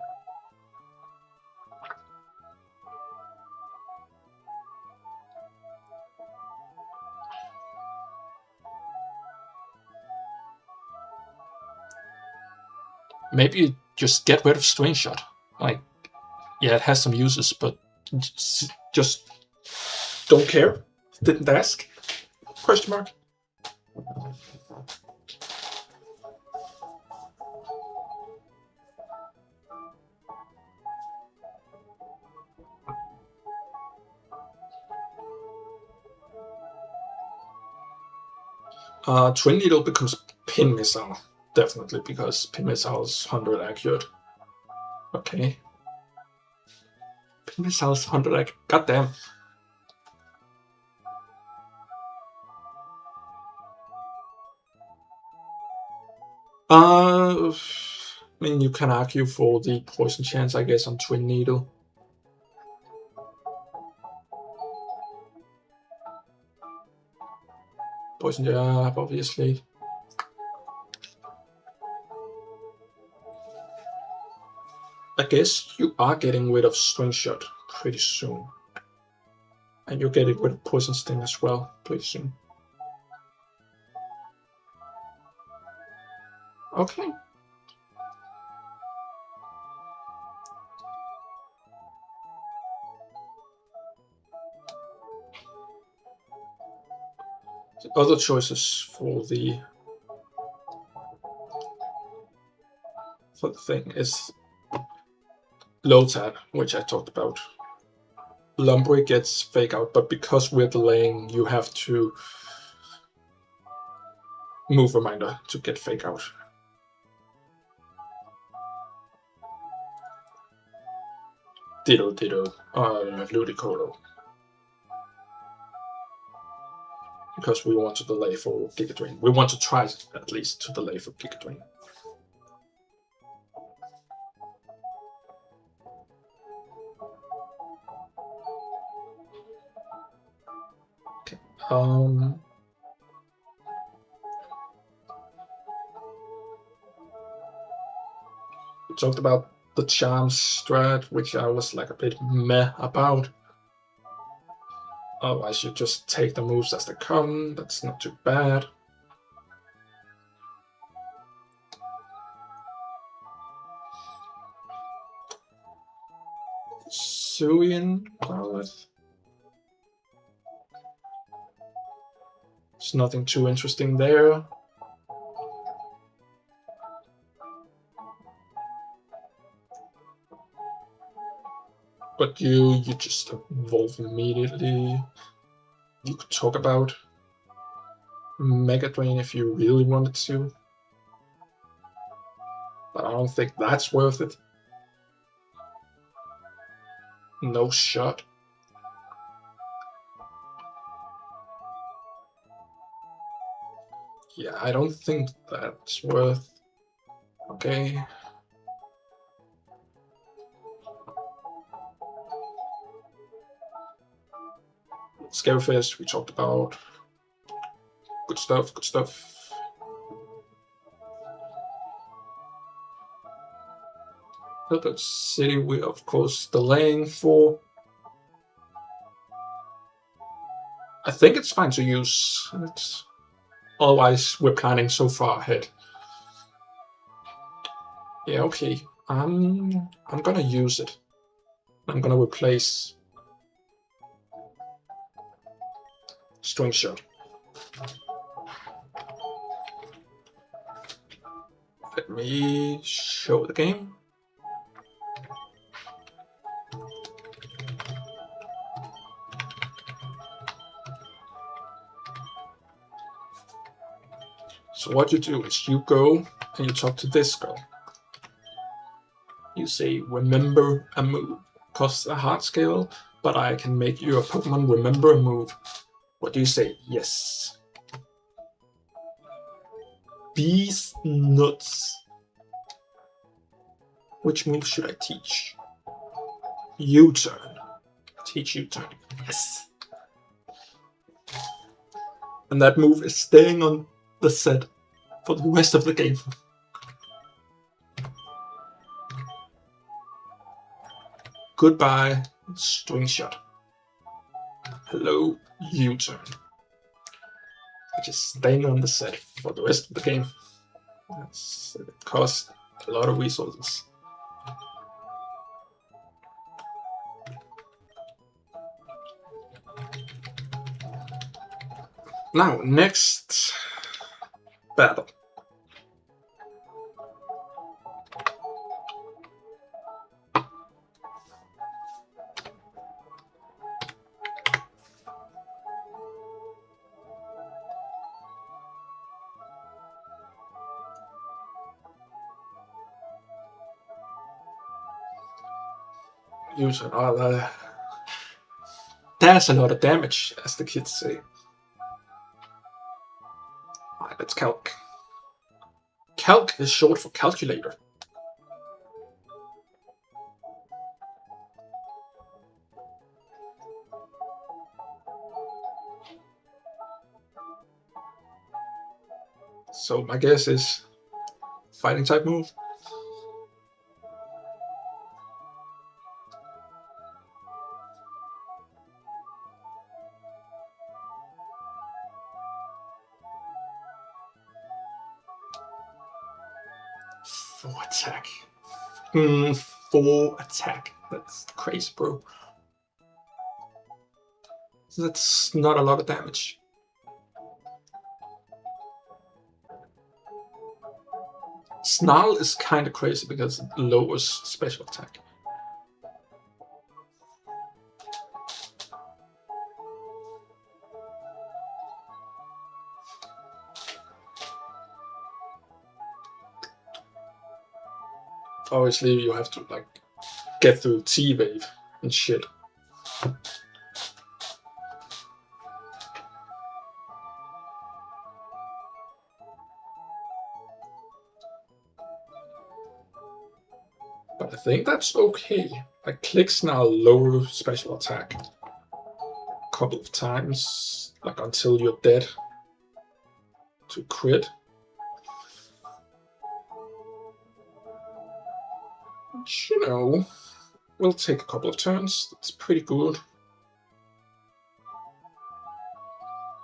Maybe you just get rid of string shot. Like, yeah, it has some uses, but just don't care. Didn't ask? Question mark. Twin needle becomes pin missile, definitely, because pin missile is 100 accurate. Okay. Pin missile is 100 accurate. Goddamn. I mean, you can argue for the poison chance, I guess, on twin needle. Poison jab, obviously. I guess you are getting rid of string shot pretty soon. And you're getting rid of poison sting as well pretty soon. Okay. The other choices for the for the thing is low tap, which I talked about. Lumberry gets fake out, but because we're delaying, you have to move reminder to get fake out. Ditto, Ludicolo. Because we want to delay for Giga Drain. We want to try at least to delay for Giga Drain. Okay. We talked about the charm strat, which I was like a bit meh about. Otherwise, you just take the moves as they come. That's not too bad. Suyin, there's nothing too interesting there. But you just evolve immediately. You could talk about Mega Drain if you really wanted to. But I don't think that's worth it. No shot. Yeah, I don't think that's worth. Okay. Scarefish, we talked about. Good stuff, good stuff. Hilbert City, we of course delaying for. I think it's fine to use. Otherwise, we're planning so far ahead. Yeah, okay. I'm gonna use it. I'm gonna replace String Shot. Let me show the game. So what you do is you go and you talk to this girl. You say, remember a move. Costs a hard skill, but I can make your Pokemon remember a move. What do you say? Yes. These nuts. Which move should I teach? U-turn. Teach U-turn. Yes. And that move is staying on the set for the rest of the game. Goodbye, String Shot. Hello, U-turn. Which is staying on the set for the rest of the game. It costs a lot of resources. Now, next battle. Use another. That's a lot of damage, as the kids say. Alright, let's calc. Calc is short for calculator. So my guess is fighting type move. Four attack. 4 attack. That's crazy, bro. That's not a lot of damage. Snarl is kind of crazy because it lowers special attack. Obviously, you have to like get through T-Wave and shit. But I think that's okay. Like clicks now lower special attack a couple of times, like until you're dead to crit. Which, you know, will take a couple of turns. That's pretty good.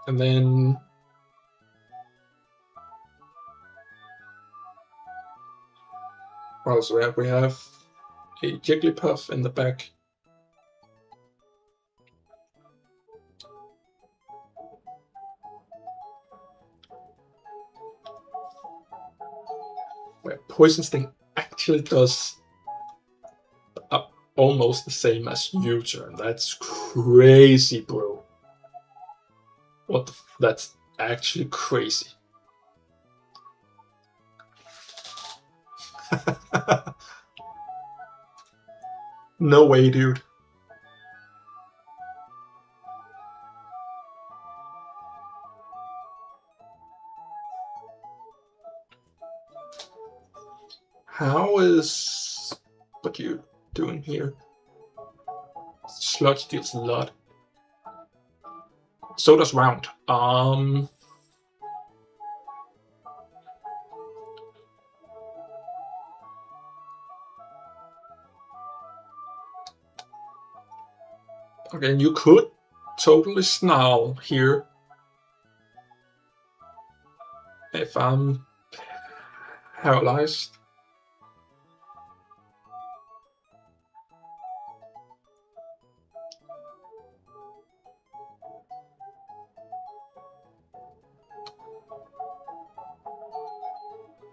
And then what else do we have? We have a Jigglypuff in the back. Where Poison Sting actually does almost the same as U-turn. That's crazy, bro. What the that's actually crazy. No way, dude. How is what you doing here? Sludge deals a lot. So does Round. Again, you could totally Snarl here if I'm paralyzed.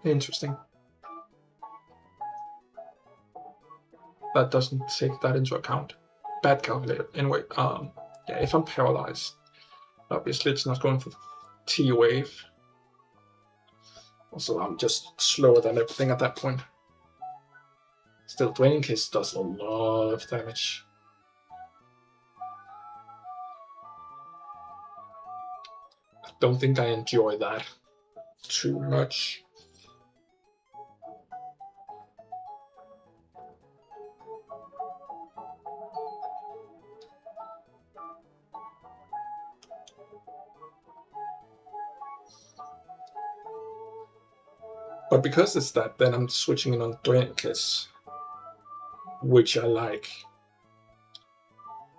Interesting. That doesn't take that into account. Bad calculator. Anyway, yeah, if I'm paralyzed, obviously it's not going for T-Wave. Also, I'm just slower than everything at that point. Still, Draining Kiss does a lot of damage. I don't think I enjoy that too much. But because it's that, then I'm switching in on Draining Kiss, which I like.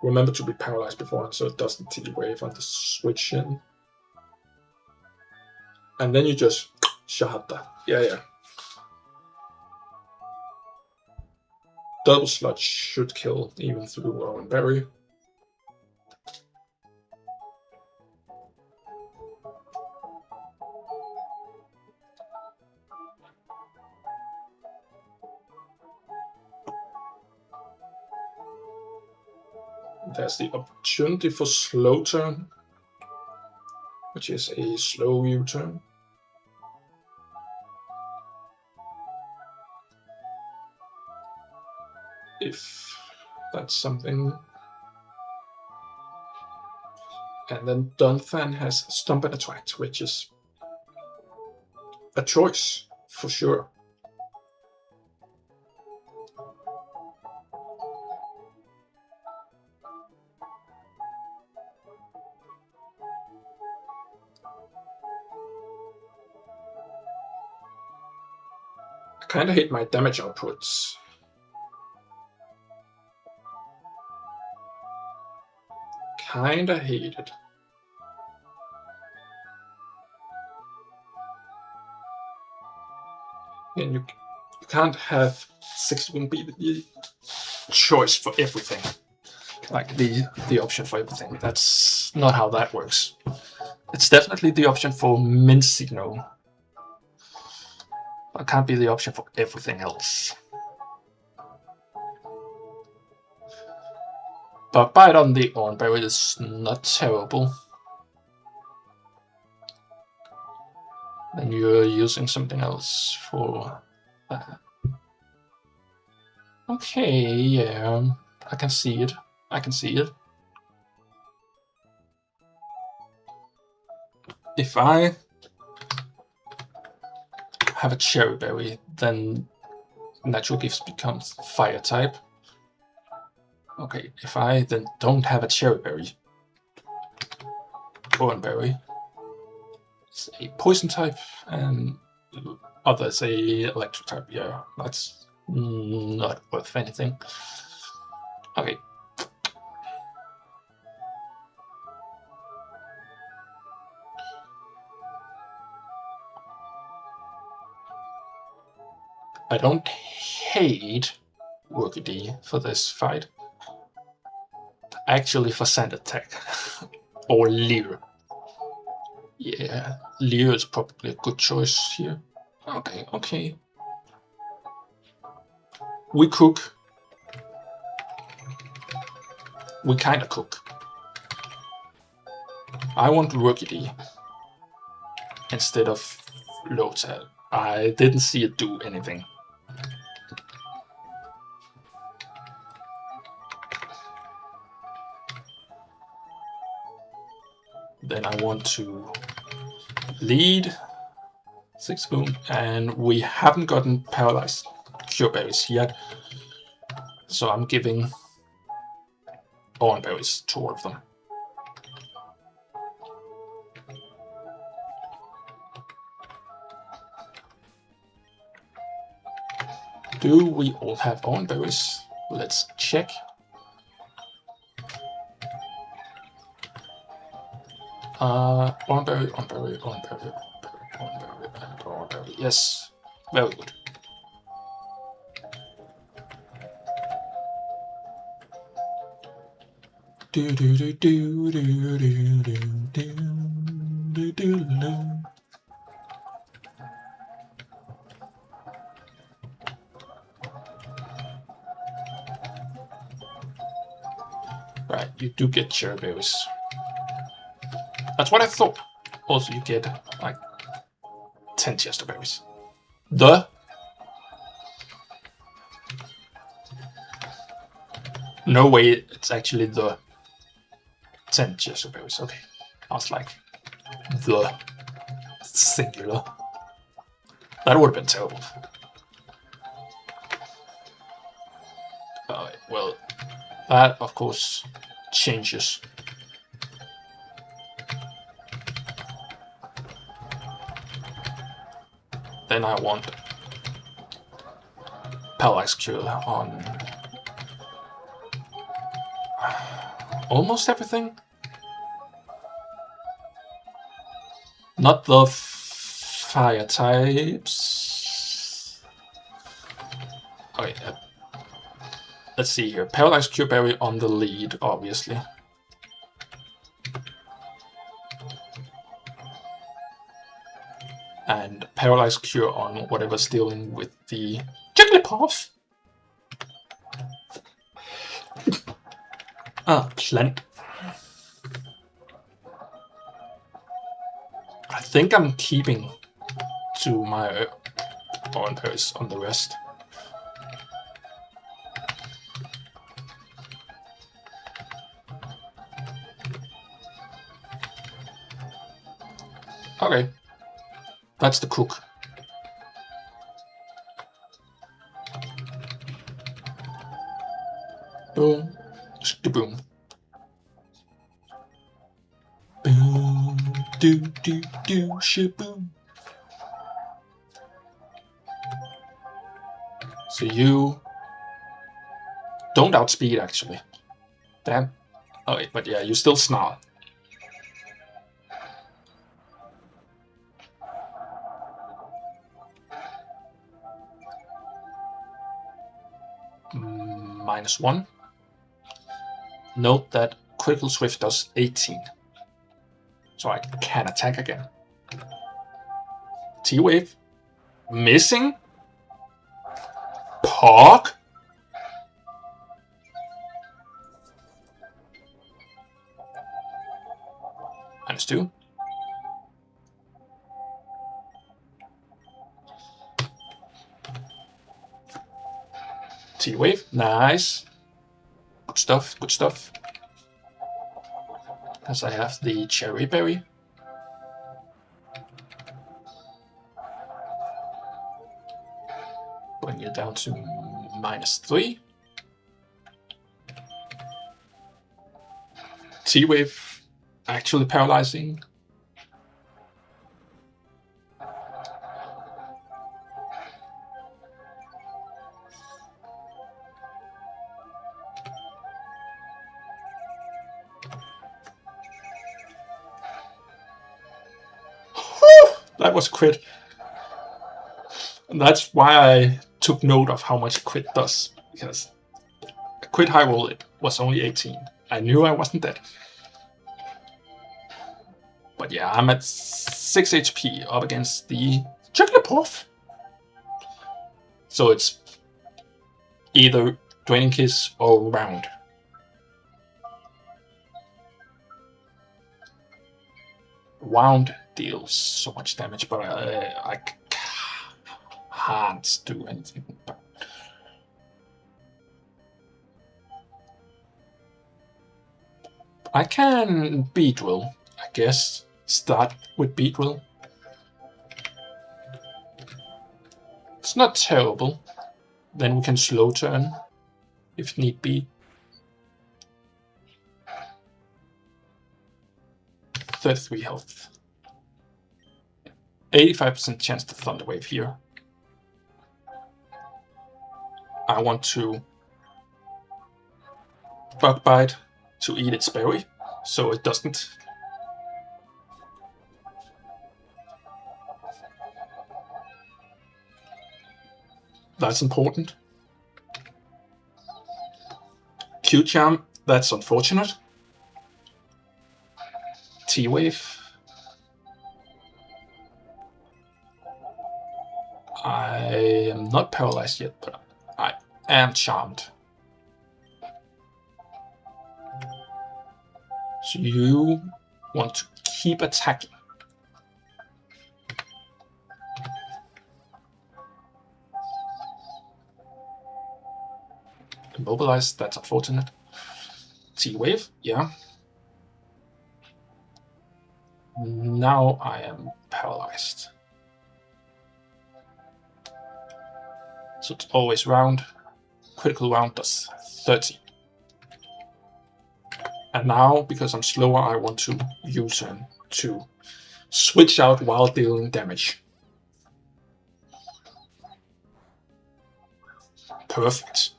Remember to be paralyzed before, so it doesn't T-Wave on the switch in. And then you just Shahada. Yeah. Double Sludge should kill even through Rowan Berry. There's the opportunity for slow turn, which is a slow U-turn. If that's something. And then Dunthan has Stomp and Attract, which is a choice for sure. I kind of hate my damage outputs. Kinda hate it. And you can't have 6-1 be the choice for everything. Like the option for everything. That's not how that works. It's definitely the option for Mincino. That can't be the option for everything else. Bug bite on the Oranberry is not terrible. Then you're using something else for that. Okay, yeah, I can see it. I can see it. If I have a cherry berry, then natural gifts becomes fire type. Okay, if I then don't have a cherry berry, Oranberry is a poison type, and others a electric type. Yeah, that's not worth anything. Okay. I don't hate Workady for this fight. Actually, for sand attack or Leer. Yeah, Leer is probably a good choice here. Okay, okay. We cook. We kinda cook. I want Workady instead of Lothar. I didn't see it do anything. Then I want to lead 6 boom, and we haven't gotten paralyzed cure berries yet, so I'm giving orange berries to all of them. Do we all have orange berries? Let's check. Oranberry, Oranberry, Oranberry, Oranberry, and Oranberry. Yes, very good. Do do do do do do do do do do. Right, you do get cherry berries. That's what I thought. Also, you get like 10 chester berries. No way, it's actually the 10 chester berries. Okay, I was like, the singular. That would have been terrible. Alright, well, that of course changes. Then I want Paralyze Cure on almost everything. Not the fire types. Okay, let's see here. Paralyze Cure Berry on the lead, obviously. And Paralyze Cure on whatever's dealing with the Jigglypuff. Plant. I think I'm keeping to my orange on the rest. Okay. That's the cook. Boom. Boom. Boom. Do do do shaboom. So you don't outspeed actually. Damn. Oh wait, but yeah, you still snarl. -1. Note that Critical Swift does 18. So I can attack again. T-Wave. Missing? Pog? -2. T-Wave, nice. Good stuff, good stuff. As I have the Cherry Berry. Bring you down to -3. T-Wave actually paralyzing. That was crit. And that's why I took note of how much crit does. Because a crit high roll was only 18. I knew I wasn't dead. But yeah, I'm at 6 HP up against the Jigglypuff. So it's either Draining Kiss or Round. Wound deals so much damage, but I can't do anything. I can Beedrill, I guess. Start with Beedrill. It's not terrible. Then we can slow turn if need be. 33 health. 85% chance to Thunder Wave here. I want to Bug Bite to eat its berry, so it doesn't. That's important. Q-Charm, that's unfortunate. T-Wave. I am not paralyzed yet, but I am charmed. So you want to keep attacking. Immobilized, that's unfortunate. T-Wave, yeah. Now I am paralyzed. So it's always round. Critical round does 30. And now, because I'm slower, I want to U-turn to switch out while dealing damage. Perfect.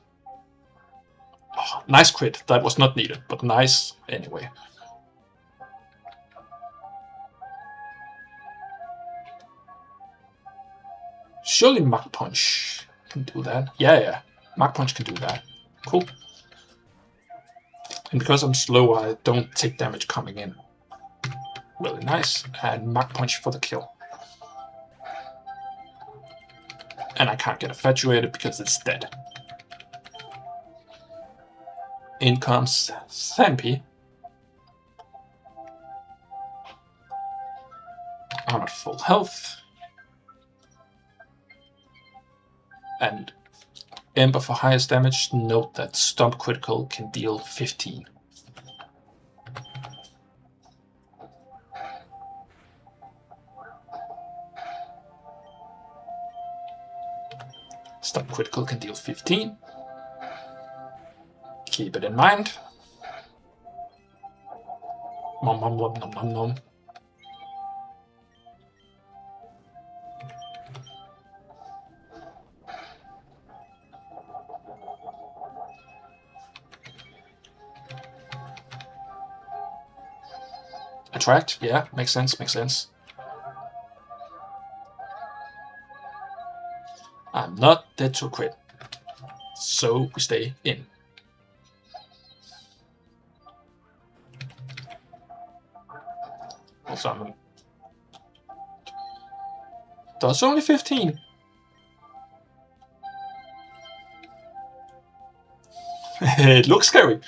Oh, nice crit. That was not needed, but nice anyway. Surely Mach Punch can do that. Yeah. Mach Punch can do that. Cool. And because I'm slow, I don't take damage coming in. Really nice. And Mach Punch for the kill. And I can't get infatuated because it's dead. In comes Stampy. I'm at full health. And Ember for highest damage. Note that Stomp Critical can deal 15. Stomp Critical can deal 15. Keep it in mind. Nom nom nom nom nom nom. Attract, yeah, makes sense, makes sense. I'm not dead to a crit, so we stay in. Also, does only 15. It looks scary,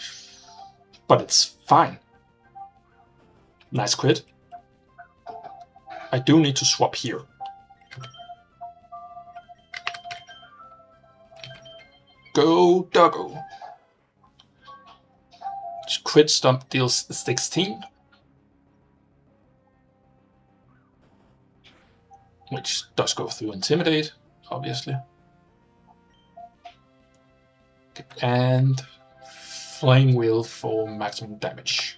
but it's fine. Nice crit. I do need to swap here. Go doggo. Crit stomp deals 16. Which does go through intimidate, obviously. And flame wheel for maximum damage.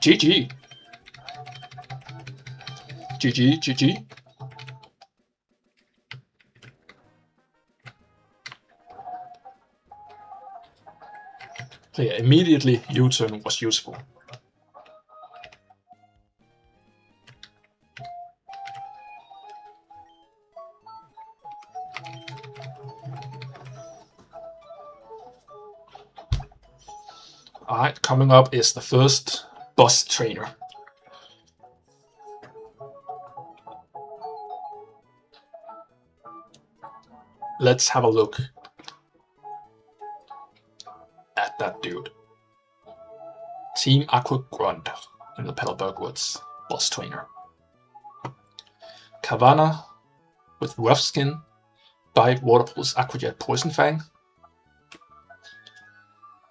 GG. GG, GG. So yeah, immediately U-turn was useful. Alright, coming up is the first boss trainer. Let's have a look at that dude. Team Aqua Grunt in the Petalburg Woods, boss trainer. Kavana with Rough Skin, Bite, Water Pulse, Aquajet, Poison Fang.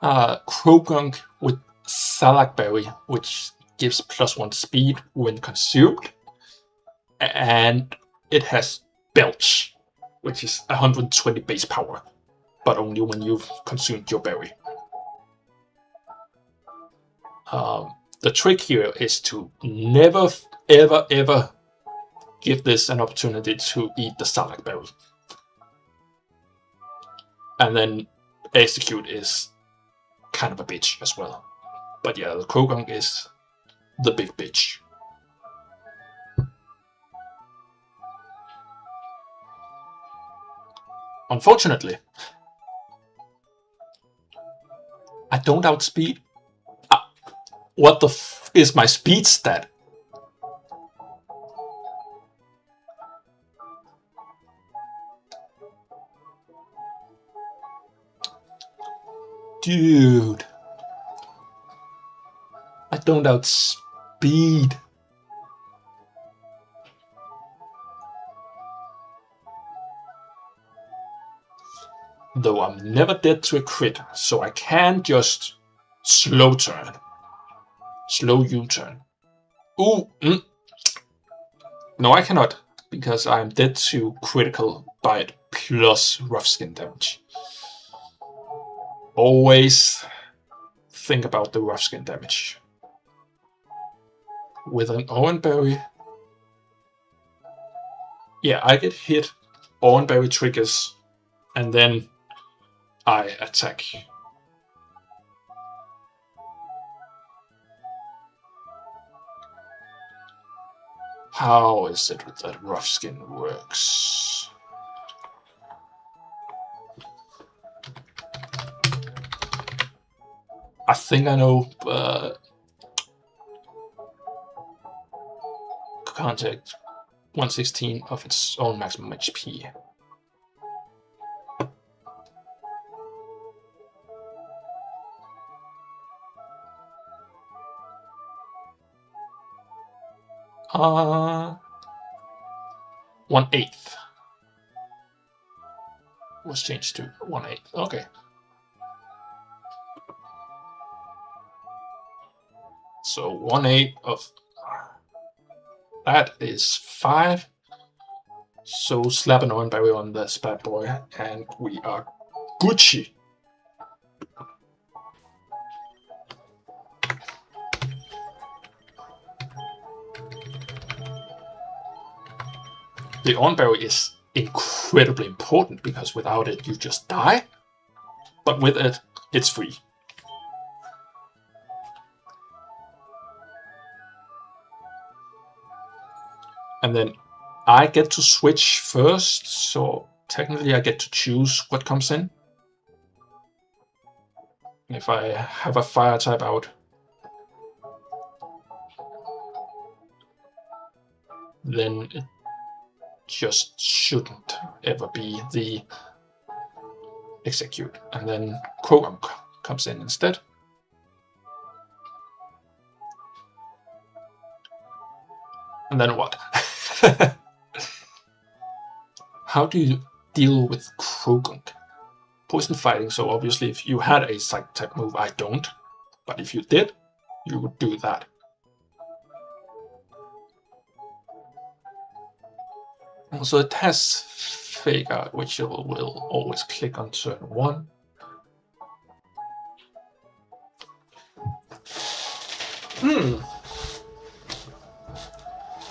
Krogunk with Salak Berry, which gives +1 speed when consumed. And it has Belch, which is 120 base power, but only when you've consumed your berry. The trick here is to never, ever, ever give this an opportunity to eat the Salak Berry. And then Execute is kind of a bitch as well. But yeah, the Krogunk is the big bitch. Unfortunately, I don't outspeed. What the f is my speed stat? Dude. I don't outspeed. Though I'm never dead to a crit, so I can just slow turn. Slow U-turn. Ooh! No, I cannot, because I'm dead to critical bite plus rough skin damage. Always think about the rough skin damage. With an Oranberry, yeah, I get hit, Oranberry triggers, and then I attack. How is it that rough skin works? I think I know. Contact 1/16 of its own maximum HP. Uh, 1/8 was changed to 1/8. Okay. So 1/8 of that is 5. So slap an Oranberry on this bad boy, and we are Gucci. The Oranberry is incredibly important because without it you just die, but with it, it's free. And then I get to switch first, so technically I get to choose what comes in. If I have a fire type out, then just shouldn't ever be the execute. And then Croagunk comes in instead. And then what? How do you deal with Croagunk? Poison fighting, so obviously if you had a psych type move, I don't. But if you did, you would do that. So it has Fake Out, which it will always click on turn 1.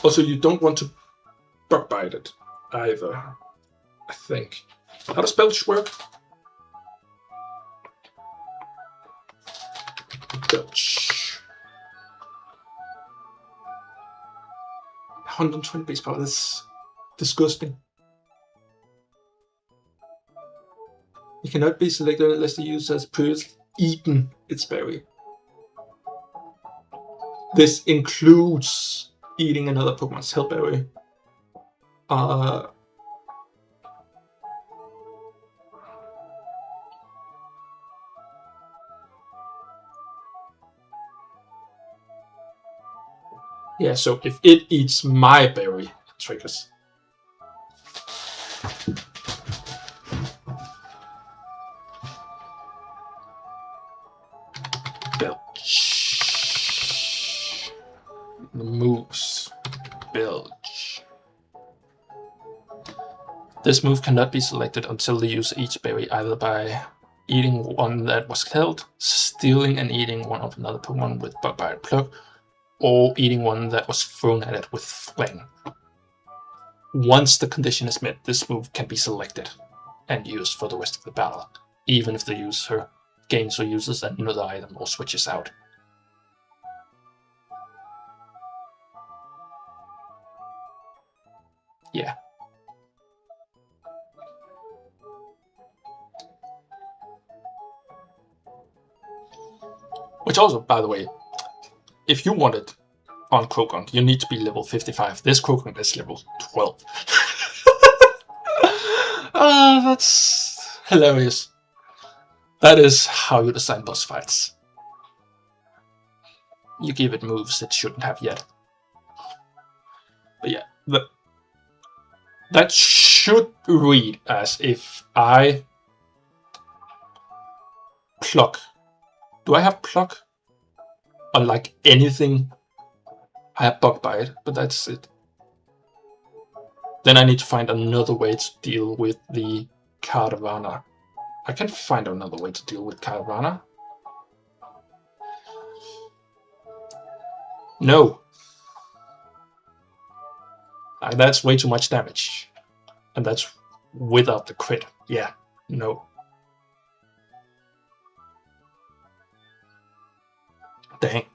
Also, you don't want to bug bite it either, I think. How does Belch work? Belch. 120 base power, that's disgusting. It cannot be selected unless the user has previously eaten its berry. This includes eating another Pokemon's health berry. Yeah, so if it eats my berry, it triggers. Belch. Moves. Belch. This move cannot be selected until the user eats berry, either by eating one that was held, stealing and eating one of another Pokemon with Bug Bite Plug, or eating one that was thrown at it with Fling. Once the condition is met, this move can be selected and used for the rest of the battle, even if the user gains or uses another item or switches out. Yeah. Which also, by the way, if you want it on Croagunk, you need to be level 55. This Croagunk is level 12. That's hilarious. That is how you design boss fights. You give it moves it shouldn't have yet. But yeah, that should read as if I pluck. Do I have pluck? Unlike anything, I have Bug Bite, but that's it. Then I need to find another way to deal with the Caravana. I can find another way to deal with Caravana. No. That's way too much damage. And that's without the crit. Yeah, no. Dang.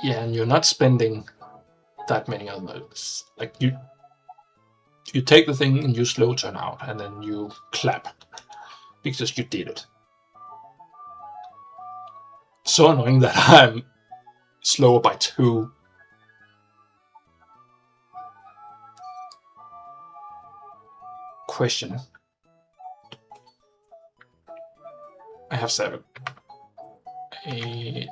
Yeah, and you're not spending that many others. Like you take the thing and you slow turn out, and then you clap because you did it. So annoying that I'm slower by 2. Question. I have 7. 8.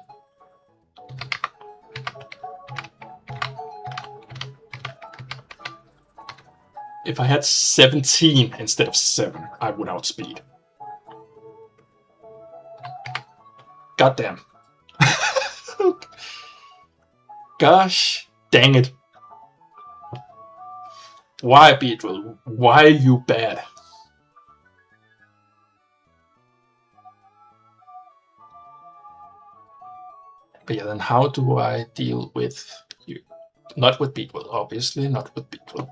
If I had 17 instead of 7, I would outspeed. Goddamn. Gosh dang it. Why, Beedrill? Why are you bad? But yeah, then how do I deal with you? Not with Beedrill, obviously, not with Beedrill.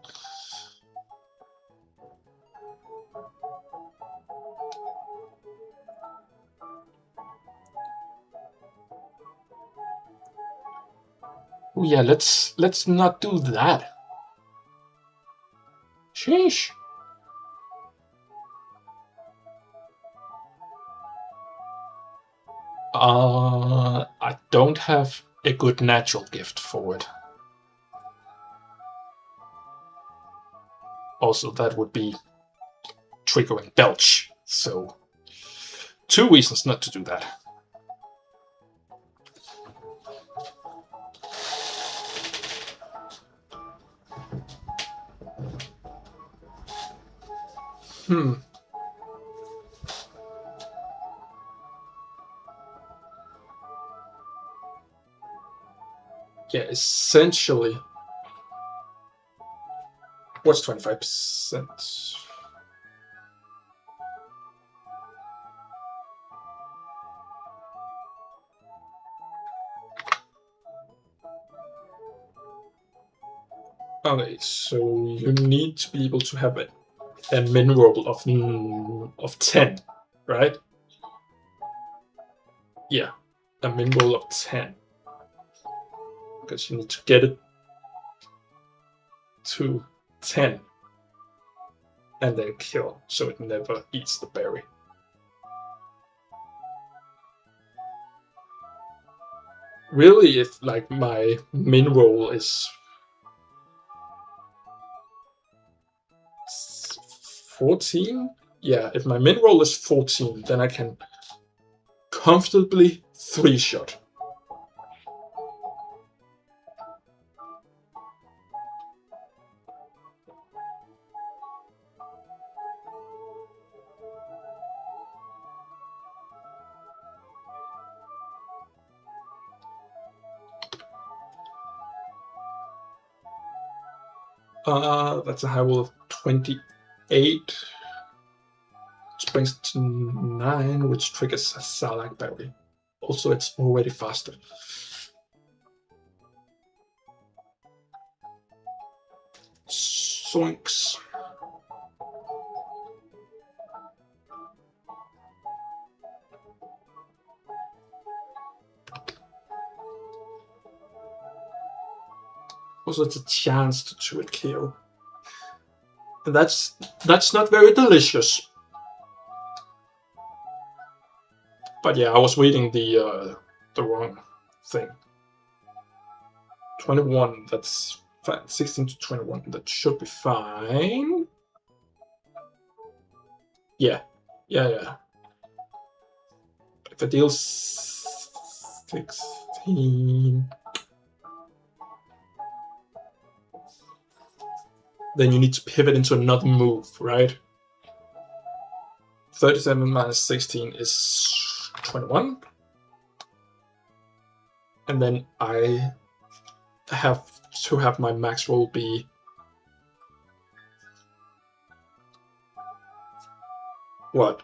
Oh yeah, let's not do that. Sheesh. I don't have a good natural gift for it. Also, that would be triggering Belch, so 2 reasons not to do that. Yeah, essentially. What's 25%? Okay, so you need to be able to have a min roll of 10, right? Yeah, a min roll of 10. Because you need to get it to 10 and then kill, so it never eats the berry. Really, if like my min roll is 14, yeah, if my min roll is 14, then I can comfortably 3-shot. That's a high roll of 28. Which brings it to 9, which triggers a Sarlacc berry. Also, it's already faster. Zoinks. Also, it's a chance to 2-hit KO. And that's not very delicious. But yeah, I was reading the wrong thing. 21, that's fine. 16 to 21, that should be fine. Yeah. If I deal 16, then you need to pivot into another move, right? 37 minus 16 is 21. And then I have to have my max roll be what?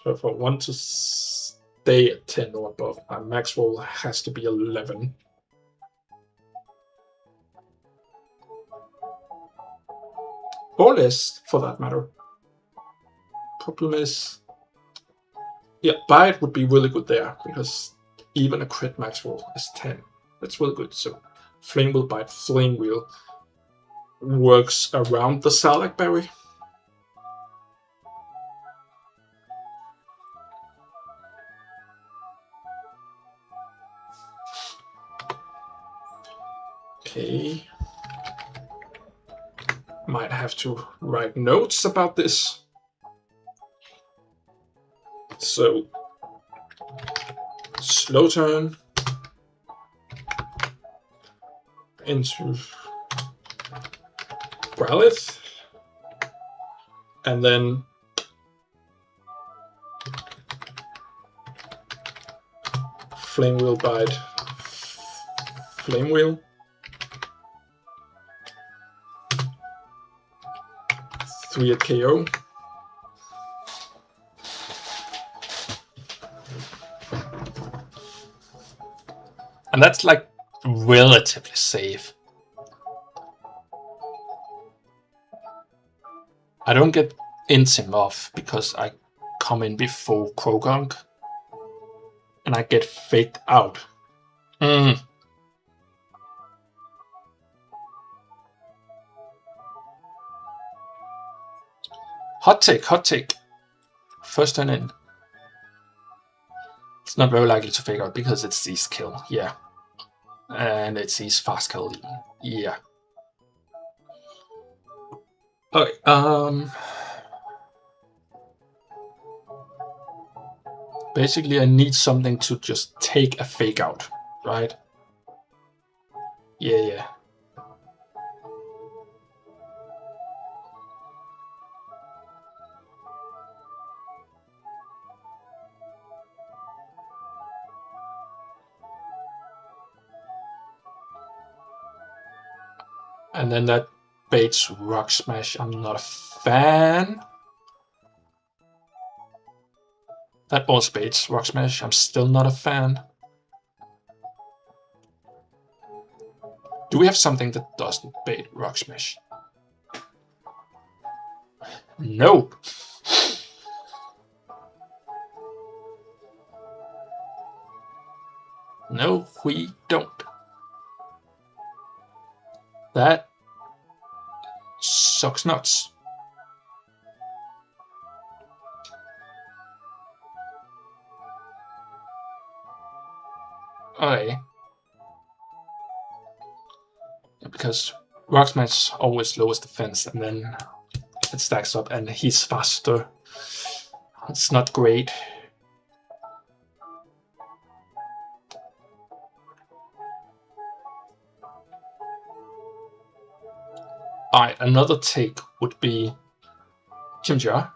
So for 1 to stay at 10 or above, my max roll has to be 11. Or less, for that matter. Problem is, yeah, Bite would be really good there, because even a crit max roll is 10. That's really good. So Flame Wheel Bite, Flame Wheel works around the Sarlacc berry. Okay. Might have to write notes about this. So, slow turn into Growlithe, and then Flame Wheel Bite, Flame Wheel, 3 at KO. And that's like relatively safe. I don't get Intim off because I come in before Krogunk and I get faked out. Hot take, hot take. First turn in. It's not very likely to fake out because it's Z's kill, yeah. And it's Z's fast kill, yeah. Okay, basically I need something to just take a fake out, right? Yeah. And then that baits Rock Smash. I'm not a fan. That also baits Rock Smash. I'm still not a fan. Do we have something that doesn't bait Rock Smash? No. No, we don't. That sucks nuts. Okay. Yeah, because Rock Smash always lowers defense and then it stacks up and he's faster. It's not great. Alright, another take would be Chimchar,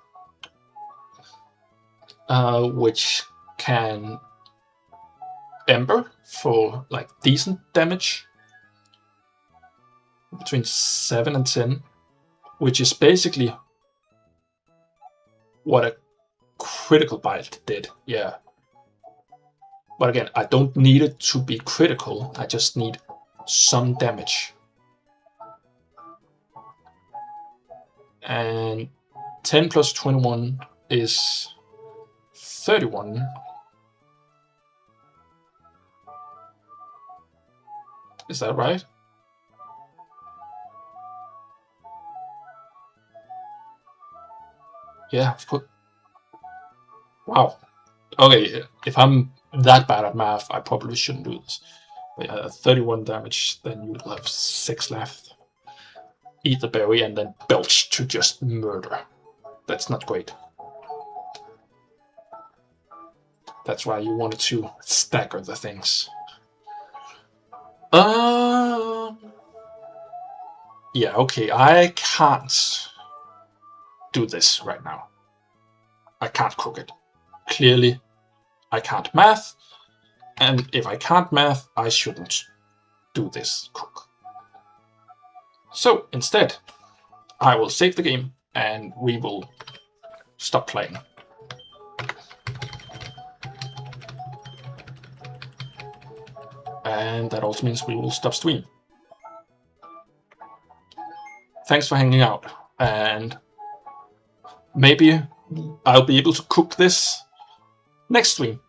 which can Ember for like decent damage between 7 and 10, which is basically what a critical bite did, yeah. But again, I don't need it to be critical, I just need some damage. And 10 plus 21 is 31. Is that right? Yeah, of course. Wow. Okay, if I'm that bad at math, I probably shouldn't do this. But yeah, 31 damage, then you will have 6 left. Eat the berry and then belch to just murder. That's not great. That's why you wanted to stagger the things. Yeah, okay, I can't do this right now. I can't cook it. Clearly, I can't math, and if I can't math, I shouldn't do this cook. So instead, I will save the game and we will stop playing. And that also means we will stop stream. Thanks for hanging out, and maybe I'll be able to cook this next stream.